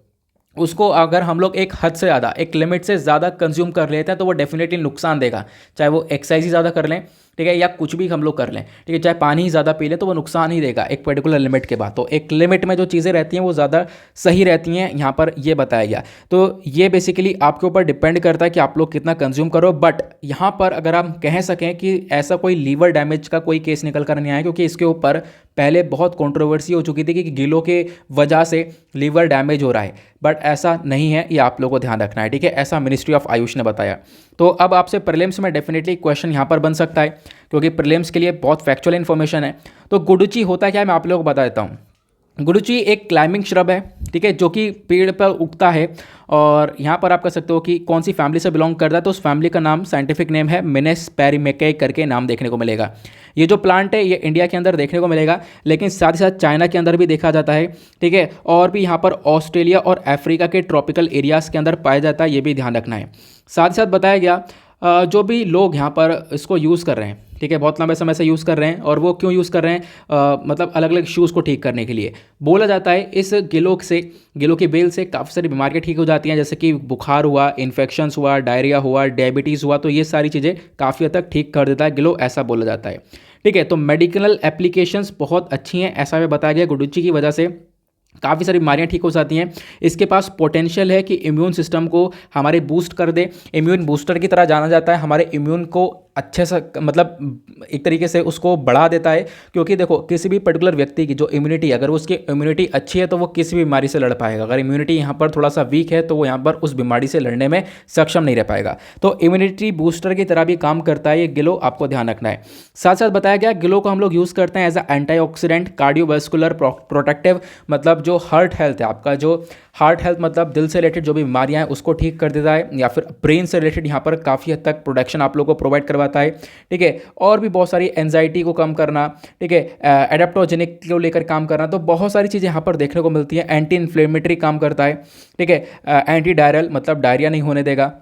उसको अगर हम लोग एक हद से ज़्यादा, एक लिमिट से ज़्यादा कंज्यूम कर लेते हैं तो वो डेफिनेटली नुकसान देगा। चाहे वो एक्सरसाइज ही ज़्यादा कर लें, ठीक है, या कुछ भी हम लोग कर लें, ठीक है, चाहे पानी ही ज़्यादा पी लें तो वो नुकसान ही देगा एक पर्टिकुलर लिमिट के बाद। तो एक लिमिट में जो चीज़ें रहती हैं वो ज़्यादा सही रहती हैं, यहाँ पर ये बताया गया। तो ये बेसिकली आपके ऊपर डिपेंड करता है कि आप लोग कितना कंज्यूम करो। बट यहाँ पर अगर हम कह सकें कि ऐसा कोई लीवर डैमेज का कोई केस निकल कर नहीं आया, क्योंकि इसके ऊपर पहले बहुत कंट्रोवर्सी हो चुकी थी कि गिलो के वजह से लीवर डैमेज हो रहा है, बट ऐसा नहीं है, ये आप लोगों को ध्यान रखना है। ठीक है, ऐसा मिनिस्ट्री ऑफ आयुष ने बताया। तो अब आपसे प्रीलिम्स में डेफिनेटली क्वेश्चन यहाँ पर बन सकता है, क्योंकि प्रीलिम्स के लिए बहुत फैक्चुअल इन्फॉर्मेशन है। तो गुडुची होता क्या है, मैं आप लोगों को बता देता हूँ। गुडुची एक क्लाइंबिंग श्रब है, ठीक है, जो कि पेड़ पर उगता है, और यहाँ पर आप कह सकते हो कि कौन सी फैमिली से बिलोंग करता है, तो उस फैमिली का नाम, साइंटिफिक नेम है मिनेस पेरिमेके करके नाम देखने को मिलेगा। ये जो प्लांट है ये इंडिया के अंदर देखने को मिलेगा, लेकिन साथ ही साथ चाइना के अंदर भी देखा जाता है, ठीक है, और भी यहाँ पर ऑस्ट्रेलिया और अफ्रीका के ट्रॉपिकल एरियाज़ के अंदर पाया जाता है, ये भी ध्यान रखना है। साथ ही साथ बताया गया जो भी लोग यहाँ पर इसको यूज़ कर रहे हैं, ठीक है, बहुत लंबे समय से यूज़ कर रहे हैं, और वो क्यों यूज़ कर रहे हैं, मतलब अलग अलग इश्यूज़ को ठीक करने के लिए। बोला जाता है इस गिलो की बेल से काफ़ी सारी बीमारियाँ ठीक हो जाती हैं, जैसे कि बुखार हुआ, इन्फेक्शंस हुआ, डायरिया हुआ, डायबिटीज़ हुआ, तो ये सारी चीज़ें काफ़ी हद तक ठीक कर देता है गिलो, ऐसा बोला जाता है। ठीक है, तो मेडिकल एप्लीकेशंस बहुत अच्छी हैं, ऐसा भी बताया गया। गुडुची की वजह से काफ़ी सारी बीमारियां ठीक हो जाती हैं। इसके पास पोटेंशियल है कि इम्यून सिस्टम को हमारे बूस्ट कर दे, इम्यून बूस्टर की तरह जाना जाता है, हमारे इम्यून को अच्छे से मतलब एक तरीके से उसको बढ़ा देता है। क्योंकि देखो किसी भी पर्टिकुलर व्यक्ति की जो इम्यूनिटी, अगर उसकी इम्यूनिटी अच्छी है तो वो किसी भी बीमारी से लड़ पाएगा। अगर इम्यूनिटी यहाँ पर थोड़ा सा वीक है तो वो यहाँ पर उस बीमारी से लड़ने में सक्षम नहीं रह पाएगा। तो इम्यूनिटी बूस्टर की तरह भी काम करता है ये गिलो, आपको ध्यान रखना है। साथ साथ बताया गया गिलो को हम लोग यूज़ करते हैं as a antioxidant, cardiovascular protective, मतलब जो हार्ट हेल्थ है आपका, जो हार्ट हेल्थ मतलब दिल से रिलेटेड जो भी बीमारियां हैं उसको ठीक कर देता है, या फिर ब्रेन से रिलेटेड यहाँ पर काफ़ी हद तक प्रोटेक्शन आप लोगों को प्रोवाइड करवाता है। ठीक है, और भी बहुत सारी एंजाइटी को कम करना, ठीक है, एडेप्टोजेनिक को लेकर काम करना, तो बहुत सारी चीज़ें यहाँ पर देखने को मिलती हैं। एंटी इन्फ्लेमेटरी काम करता है, ठीक है, एंटी डायरल मतलब डायरिया नहीं होने देगा,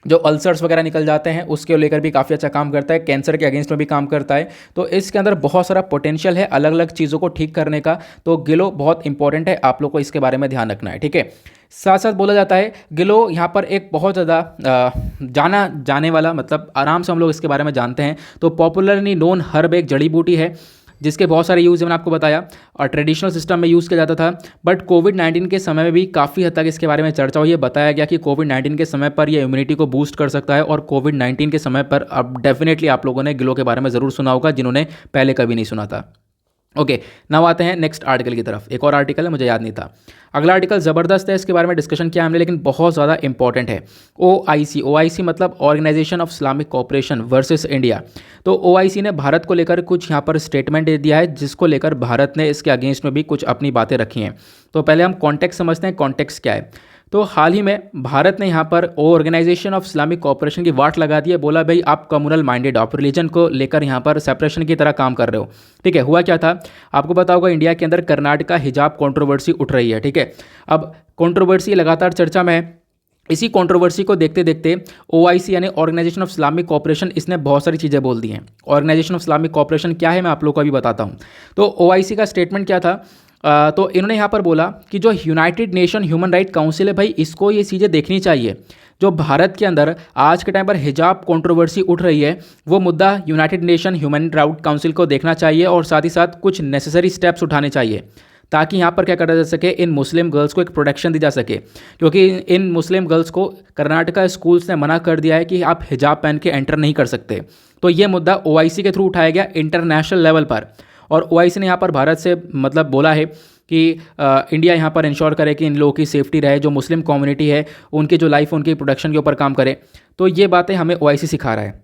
जो अल्सर्स वगैरह निकल जाते हैं उसके लेकर भी काफ़ी अच्छा काम करता है, कैंसर के अगेंस्ट में भी काम करता है। तो इसके अंदर बहुत सारा पोटेंशियल है अलग अलग चीज़ों को ठीक करने का। तो गिलो बहुत इंपॉर्टेंट है, आप लोग को इसके बारे में ध्यान रखना है। ठीक है, साथ साथ बोला जाता है गिलो यहाँ पर एक बहुत ज़्यादा जाना जाने वाला, मतलब आराम से हम लोग इसके बारे में जानते हैं, तो पॉपुलरली नोन हर्ब एक जड़ी बूटी है जिसके बहुत सारे यूज़ मैंने आपको बताया, और ट्रेडिशनल सिस्टम में यूज़ किया जाता था। बट कोविड-19 के समय में भी काफ़ी हद तक इसके बारे में चर्चा हुई है। बताया गया कि कोविड-19 के समय पर ये इम्यूनिटी को बूस्ट कर सकता है, और कोविड-19 के समय पर अब डेफिनेटली आप लोगों ने गिलो के बारे में ज़रूर सुना होगा जिन्होंने पहले कभी नहीं सुना था। ओके, नाउ आते हैं नेक्स्ट आर्टिकल की तरफ। एक और आर्टिकल है, मुझे याद नहीं था। अगला आर्टिकल ज़बरदस्त है, इसके बारे में डिस्कशन किया हमने, लेकिन बहुत ज़्यादा इंपॉर्टेंट है। OIC मतलब organisation of Islamic cooperation versus India. तो OIC ने भारत को लेकर कुछ यहाँ पर स्टेटमेंट दे दिया है, जिसको लेकर भारत ने इसके अगेंस्ट में भी कुछ अपनी बातें रखी हैं। तो पहले हम कॉन्टेक्स्ट समझते हैं, कॉन्टेक्स्ट क्या है। तो हाल ही में भारत ने यहाँ पर ऑर्गेनाइजेशन ऑफ इस्लामिक कोऑपरेशन की वाट लगा दी है। बोला भाई आप कम्युनल माइंडेड, आप रिलीजन को लेकर यहाँ पर सेपरेशन की तरह काम कर रहे हो। ठीक है, हुआ क्या था आपको पता होगा, इंडिया के अंदर कर्नाटका हिजाब कंट्रोवर्सी उठ रही है। ठीक है, अब कंट्रोवर्सी लगातार चर्चा में है। इसी कंट्रोवर्सी को देखते देखते OIC यानी ऑर्गेनाइजेशन ऑफ इस्लामिक कोऑपरेशन, इसने बहुत सारी चीज़ें बोल दी हैं। ऑर्गेनाइजेशन ऑफ इस्लामिक कोऑपरेशन क्या है मैं आप लोगों को अभी बताता हूँ। तो OIC का स्टेटमेंट क्या था, तो इन्होंने यहाँ पर बोला कि जो United nation human right council है भाई, इसको ये चीज़ें देखनी चाहिए। जो भारत के अंदर आज के टाइम पर हिजाब कंट्रोवर्सी उठ रही है, वो मुद्दा United nation human right council को देखना चाहिए, और साथ ही साथ कुछ नेसेसरी स्टेप्स उठाने चाहिए ताकि यहाँ पर क्या करा जा सके, इन मुस्लिम गर्ल्स को एक प्रोटेक्शन दी जा सके। क्योंकि इन मुस्लिम गर्ल्स को कर्नाटका स्कूल्स ने मना कर दिया है कि आप हिजाब पहन के एंटर नहीं कर सकते। तो ये मुद्दा OIC के थ्रू उठाया गया इंटरनेशनल लेवल पर, और OIC ने यहाँ पर भारत से मतलब बोला है कि इंडिया यहाँ पर इंश्योर करे कि इन लोगों की सेफ्टी रहे, जो मुस्लिम कम्युनिटी है उनकी जो लाइफ उनकी प्रोटेक्शन के ऊपर काम करे। तो ये बातें हमें OIC सिखा रहा है।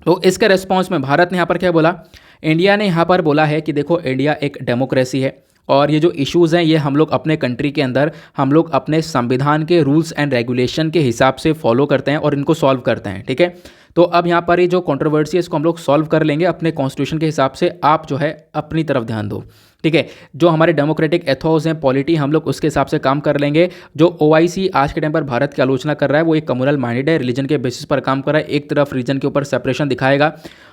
तो इसके रिस्पॉन्स में भारत ने यहाँ पर क्या बोला, इंडिया ने यहाँ पर बोला है कि देखो इंडिया एक डेमोक्रेसी है, और ये जो इश्यूज़ हैं ये हम लोग अपने कंट्री के अंदर हम लोग अपने संविधान के रूल्स एंड रेगुलेशन के हिसाब से फॉलो करते हैं और इनको सॉल्व करते हैं। ठीक है, तो अब यहाँ पर ये जो कंट्रोवर्सी है इसको हम लोग सॉल्व कर लेंगे अपने कॉन्स्टिट्यूशन के हिसाब से। आप जो है अपनी तरफ ध्यान दो। ठीक है, जो हमारे डेमोक्रेटिक एथोस हैं, पॉलिटी, हम लोग उसके हिसाब से काम कर लेंगे। जो OIC आज के टाइम पर भारत की आलोचना कर रहा है वो एक कम्युनल माइंडेड है, रिलीजन के बेसिस पर काम कर रहा है। एक तरफ रीजन के ऊपर सेपरेशन दिखाएगा,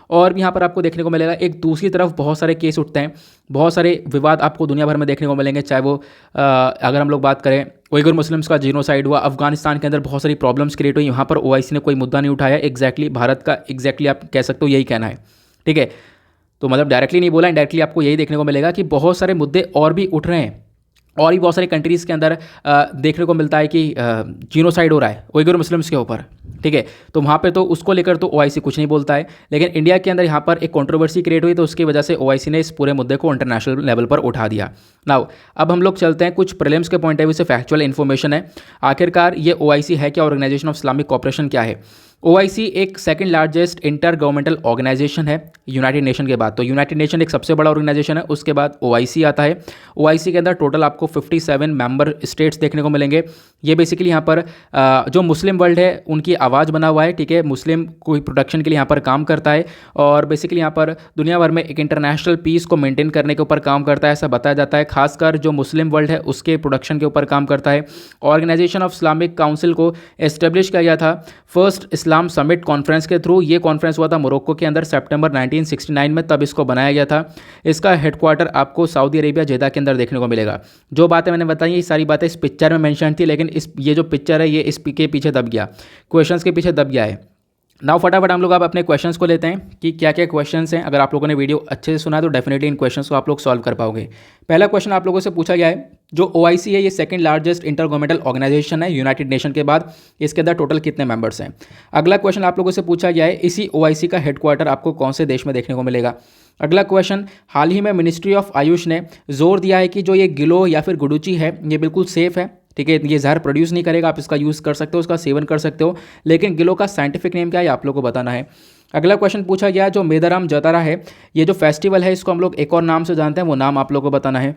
और भी यहाँ पर आपको देखने को मिलेगा एक दूसरी तरफ बहुत सारे केस उठते हैं, बहुत सारे विवाद आपको दुनिया भर में देखने को मिलेंगे। चाहे वो अगर हम लोग बात करें उइगर मुस्लिम्स का जीनोसाइड हुआ, अफगानिस्तान के अंदर बहुत सारी प्रॉब्लम्स क्रिएट हुई, यहाँ पर OIC ने कोई मुद्दा नहीं उठाया। एग्जैक्टली भारत का एग्जैक्टली आप कह सकते हो यही कहना है। ठीक है, तो मतलब डायरेक्टली नहीं बोला, इनडायरेक्टली आपको यही देखने को मिलेगा कि बहुत सारे मुद्दे और भी उठ रहे हैं, और भी बहुत सारी कंट्रीज़ के अंदर देखने को मिलता है कि जीनोसाइड हो रहा है उइगर मुस्लिम्स के ऊपर। ठीक है, तो वहाँ पे तो उसको लेकर तो OIC कुछ नहीं बोलता है, लेकिन इंडिया के अंदर यहाँ पर एक कंट्रोवर्सी क्रिएट हुई, तो उसकी वजह से OIC ने इस पूरे मुद्दे को इंटरनेशनल लेवल पर उठा दिया। नाउ अब हम लोग चलते हैं कुछ प्रीलिम्स के पॉइंट ऑफ व्यू से फैक्चुअल इन्फॉर्मेशन है। आखिरकार ये OIC है क्या, ऑर्गेनाइजेशन ऑफ इस्लामिक कोऑपरेशन क्या है। OIC एक second largest inter governmental organisation है यूनाइटेड नेशन के बाद। तो यूनाइटेड नेशन एक सबसे बड़ा ऑर्गेनाइजेशन है, उसके बाद OIC आता है। OIC के अंदर टोटल आपको 57 मेंबर स्टेट्स देखने को मिलेंगे। ये बेसिकली यहाँ पर जो मुस्लिम वर्ल्ड है उनकी आवाज़ बना हुआ है। ठीक है, मुस्लिम कोई प्रोटेक्शन के लिए यहाँ पर काम करता है, और बेसिकली यहाँ पर दुनिया भर में एक इंटरनेशनल पीस को मेंटेन करने के ऊपर काम करता है, ऐसा बताया जाता है। खासकर जो मुस्लिम वर्ल्ड है उसके प्रोडक्शन के ऊपर काम करता है। ऑर्गेनाइजेशन ऑफ इस्लामिक काउंसिल को एस्टेब्लिश किया गया था फर्स्ट इस्लाम समिट कॉन्फ्रेंस के थ्रू। ये कॉन्फ्रेंस हुआ था मोरक्को के अंदर सितंबर 1969 में, तब इसको बनाया गया था। इसका हेडक्वार्टर आपको सऊदी अरेबिया जेदा के अंदर देखने को मिलेगा। जो बातें मैंने बताई ये सारी बातें इस पिक्चर में मेंशन थी, लेकिन ये जो पिक्चर है ये इस के पीछे दब गया, क्वेश्चंस के पीछे दब गया है। नाउ फटाफट हम लोग आप अपने क्वेश्चंस को लेते हैं कि क्या क्या क्वेश्चंस हैं। अगर आप लोगों ने वीडियो अच्छे से सुना है तो डेफिनेटली इन क्वेश्चंस को आप लोग सॉल्व कर पाओगे। पहला क्वेश्चन आप लोगों से पूछा गया है, जो OIC है ये second largest inter governmental organisation है यूनाइटेड नेशन के बाद, इसके अंदर टोटल कितने मेंबर्स हैं। अगला क्वेश्चन आप लोगों से पूछा गया है, इसी OIC का हेडक्वार्टर आपको कौन से देश में देखने को मिलेगा। अगला क्वेश्चन, हाल ही में मिनिस्ट्री ऑफ आयुष ने जोर दिया है कि जो ये गिलो या फिर गुडुची है ये बिल्कुल सेफ है, ठीक है, ये जहर प्रोड्यूस नहीं करेगा, आप इसका यूज़ कर सकते हो, उसका सेवन कर सकते हो, लेकिन गिलो का साइंटिफिक नेम क्या है आप लोग को बताना है। अगला क्वेश्चन पूछा गया, जो मेदाराम जतरा है ये जो फेस्टिवल है इसको हम लोग एक और नाम से जानते हैं, वो नाम आप लोग को बताना है।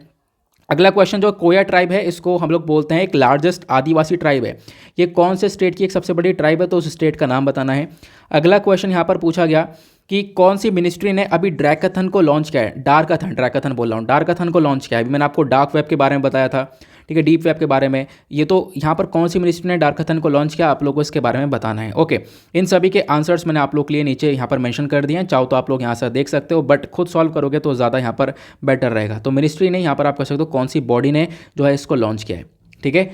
अगला क्वेश्चन, जो कोया ट्राइब है इसको हम लोग बोलते हैं एक लार्जेस्ट आदिवासी ट्राइब है, ये कौन से स्टेट की एक सबसे बड़ी ट्राइब है, तो उस स्टेट का नाम बताना है। अगला क्वेश्चन यहाँ पर पूछा गया कि कौन सी मिनिस्ट्री ने अभी ड्रैकाथन को लॉन्च किया है, ड्रैकाथन बोल रहा हूँ, ड्रैकाथन को लॉन्च किया है। अभी मैंने आपको डार्क वेब के बारे में बताया था, ठीक है, डीप वेब के बारे में, ये तो यहाँ पर कौन सी मिनिस्ट्री ने ड्रैकाथन को लॉन्च किया आप लोगों को इसके बारे में बताना है। ओके, इन सभी के आंसर्स मैंने आप लोग के लिए नीचे यहाँ पर मेंशन कर दिए हैं, चाहो तो आप लोग यहाँ से देख सकते हो, बट खुद सॉल्व करोगे तो ज़्यादा यहाँ पर बेटर रहेगा। तो मिनिस्ट्री ने यहाँ पर आप कह सकते हो कौन सी बॉडी ने जो है इसको लॉन्च किया है, ठीक है।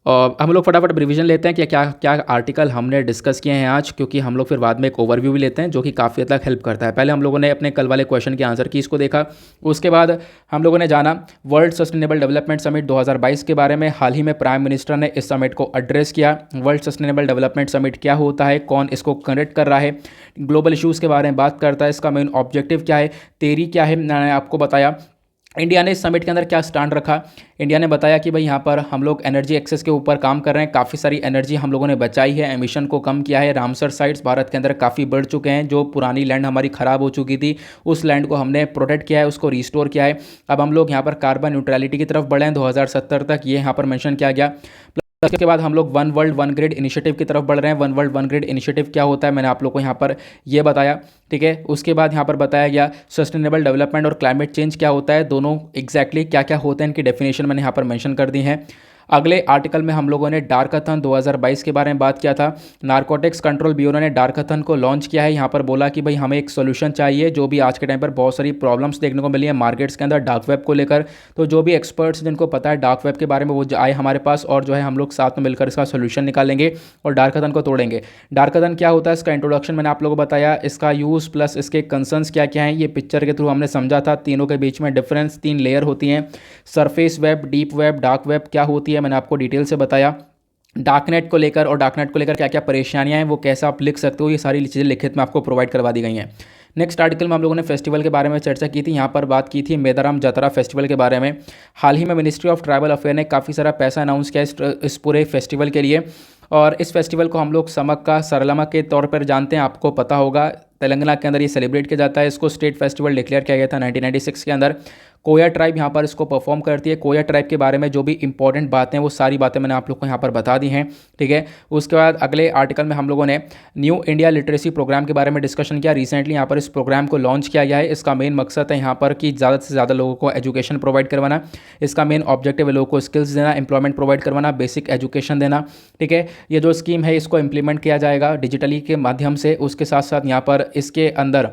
और हम लोग फटाफट रिवीजन लेते हैं कि क्या क्या आर्टिकल हमने डिस्कस किए हैं आज, क्योंकि हम लोग फिर बाद में एक ओवरव्यू भी लेते हैं जो कि काफ़ी हद तक हेल्प करता है। पहले हम लोगों ने अपने कल वाले क्वेश्चन के आंसर की इसको देखा, उसके बाद हम लोगों ने जाना वर्ल्ड सस्टेनेबल डेवलपमेंट समिट 2022 के बारे में। हाल ही में प्राइम मिनिस्टर ने इस समिट को एड्रेस किया। वर्ल्ड सस्टेनेबल डेवलपमेंट समिट क्या होता है, कौन इसको कंडक्ट कर रहा है, ग्लोबल इशूज़ के बारे में बात करता है, इसका मेन ऑब्जेक्टिव क्या है, तेरी क्या है, मैंने आपको बताया। इंडिया ने इस समिट के अंदर क्या स्टैंड रखा, इंडिया ने बताया कि भाई यहाँ पर हम लोग एनर्जी एक्सेस के ऊपर काम कर रहे हैं, काफ़ी सारी एनर्जी हम लोगों ने बचाई है, एमिशन को कम किया है, रामसर साइट्स भारत के अंदर काफ़ी बढ़ चुके हैं, जो पुरानी लैंड हमारी ख़राब हो चुकी थी उस लैंड को हमने प्रोटेक्ट किया है, उसको रिस्टोर किया है। अब हम लोग यहाँ पर कार्बन न्यूट्रलिटी की तरफ बढ़े हैं 2070 तक, ये यहाँ पर मेंशन किया गया। उसके बाद हम लोग one world one grid initiative की तरफ बढ़ रहे हैं। One world one grid initiative क्या होता है मैंने आप लोग को यहाँ पर ये बताया, ठीक है। उसके बाद यहाँ पर बताया गया सस्टेनेबल डेवलपमेंट और क्लाइमेट चेंज क्या होता है, दोनों एग्जैक्टली क्या क्या होते हैं इनकी डेफिनेशन मैंने यहाँ पर मेंशन कर दी है। अगले आर्टिकल में हम लोगों ने डार्काथन 2022 के बारे में बात किया था। नारकोटिक्स कंट्रोल ब्यूरो ने डार्काथन को लॉन्च किया है, यहाँ पर बोला कि भाई हमें एक सोल्यूशन चाहिए, जो भी आज के टाइम पर बहुत सारी प्रॉब्लम्स देखने को मिली है मार्केट्स के अंदर डार्क वेब को लेकर। तो जो भी एक्सपर्ट्स जिनको पता है डार्क वेब के बारे में वो आए हमारे पास, और जो है हम लोग साथ में मिलकर इसका सोल्यूशन निकालेंगे और डार्काथन को तोड़ेंगे। डार्काथन क्या होता है इसका इंट्रोडक्शन मैंने आप लोगों को बताया, इसका यूज़ प्लस इसके कंसर्न्स क्या क्या हैं ये पिक्चर के थ्रू हमने समझा था। तीनों के बीच में डिफरेंस, 3 लेयर होती हैं, surface web, deep web, dark web क्या होती है मैंने आपको डिटेल से बताया। डार्कनेट को लेकर और डार्कनेट को लेकर क्या क्या परेशानियां हैं वो कैसे आप लिख सकते हो, ये सारी चीज़ें लिखित में आपको प्रोवाइड करवा दी गई हैं। नेक्स्ट आर्टिकल में हम लोगों ने फेस्टिवल के बारे में चर्चा की थी, यहाँ पर बात की थी मेदाराम जतरा फेस्टिवल के बारे में। हाल ही में मिनिस्ट्री ऑफ ट्राइबल अफेयर ने काफ़ी सारा पैसा अनाउंस किया इस पूरे फेस्टिवल के लिए, और इस फेस्टिवल को हम लोग समक्का सरलमा के तौर पर जानते हैं, आपको पता होगा तेलंगाना के अंदर ये सेलिब्रेट किया जाता है। इसको स्टेट फेस्टिवल डिक्लेयर किया गया था 1996 के अंदर। कोया ट्राइब यहाँ पर इसको परफॉर्म करती है। कोया ट्राइब के बारे में जो भी इंपॉर्टेंट बातें वो सारी बातें मैंने आप लोग को यहाँ पर बता दी हैं, ठीक है। उसके बाद अगले आर्टिकल में हम लोगों ने न्यू इंडिया लिटरेसी प्रोग्राम के बारे में डिस्कशन किया। रिसेंटली यहाँ पर इस प्रोग्राम को लॉन्च किया गया है। इसका मेन मकसद है यहाँ पर कि ज़्यादा से ज़्यादा लोगों को एजुकेशन प्रोवाइड करवाना। इसका मेन ऑब्जेक्टिव है लोगों को स्किल्स देना, एम्प्लॉयमेंट प्रोवाइड करवाना, बेसिक एजुकेशन देना, ठीक है। ये जो स्कीम है इसको इम्प्लीमेंट किया जाएगा डिजिटली के माध्यम से। उसके साथ साथ यहाँ पर इसके अंदर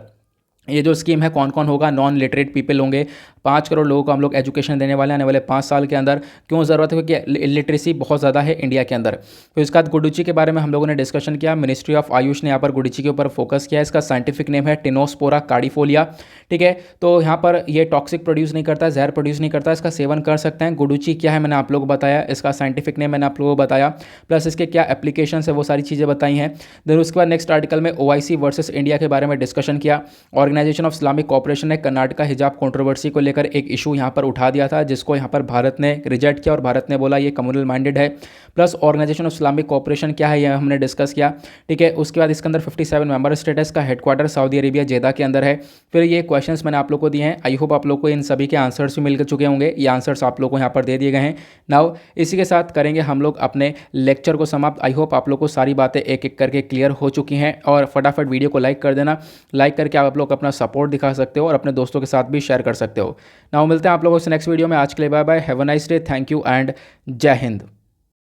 ये जो स्कीम है कौन कौन होगा, नॉन लिटरेट पीपल होंगे। 5 करोड़ लोगों को हम लोग एजुकेशन देने वाले आने वाले 5 साल के अंदर। क्यों ज़रूरत है, क्योंकि लिटरेसी बहुत ज़्यादा है इंडिया के अंदर। तो इसके बाद गुडुची के बारे में हम लोगों ने डिस्कशन किया। मिनिस्ट्री ऑफ आयुष ने यहाँ पर गुडुची के ऊपर फोकस किया। इसका साइंटिफिक नेम है टिनोस्पोरा कार्डिफोलिया, ठीक है। तो यहाँ पर ये टॉक्सिक प्रोड्यूस नहीं करता, जहर प्रोड्यूस नहीं करता, इसका सेवन कर सकते हैं। गुडुची क्या है मैंने आप लोगों को बताया, इसका साइंटिफिक नेम मैंने आप लोगों को बताया, प्लस इसके क्या एप्लीकेशन है वो सारी चीज़ें बताई हैं। देन उसके बाद नेक्स्ट आर्टिकल में OIC वर्सेस इंडिया के बारे में डिस्कशन किया। ऑर्गेनाइजेशन ऑफ इस्लामिक कॉपरेशन ने कर्नाटका हिजाब कंट्रोवर्सी को लेकर एक इशू यहाँ पर उठा दिया था, जिसको यहाँ पर भारत ने रिजेक्ट किया और भारत ने बोला ये कम्युनल माइंडेड है। Plus organisation of Islamic cooperation क्या है ये हमने डिस्कस किया, ठीक है। उसके बाद इसके अंदर 57 मेंबर स्टेटस का हेडक्वार्टर सऊदी अरेबिया जेदा के अंदर है। फिर ये क्वेश्चंस मैंने आप लोग को दिए हैं, आई होप आप लोग को इन सभी के आंसर्स भी मिल चुके होंगे। ये आंसर्स आप लोग को यहाँ पर दे दिए गए हैं। नाउ इसी के साथ करेंगे हम लोग अपने लेक्चर को समाप्त। आई होप आप लोग को सारी बातें एक एक करके क्लियर हो चुकी हैं, और फटाफट वीडियो को लाइक कर देना। लाइक करके आप लोग अपना सपोर्ट दिखा सकते हो और अपने दोस्तों के साथ भी शेयर कर सकते हो। नाउ मिलते हैं आप लोगों से नेक्स्ट वीडियो में। आज के लिए bye bye, have a nice day, thank you and जय हिंद।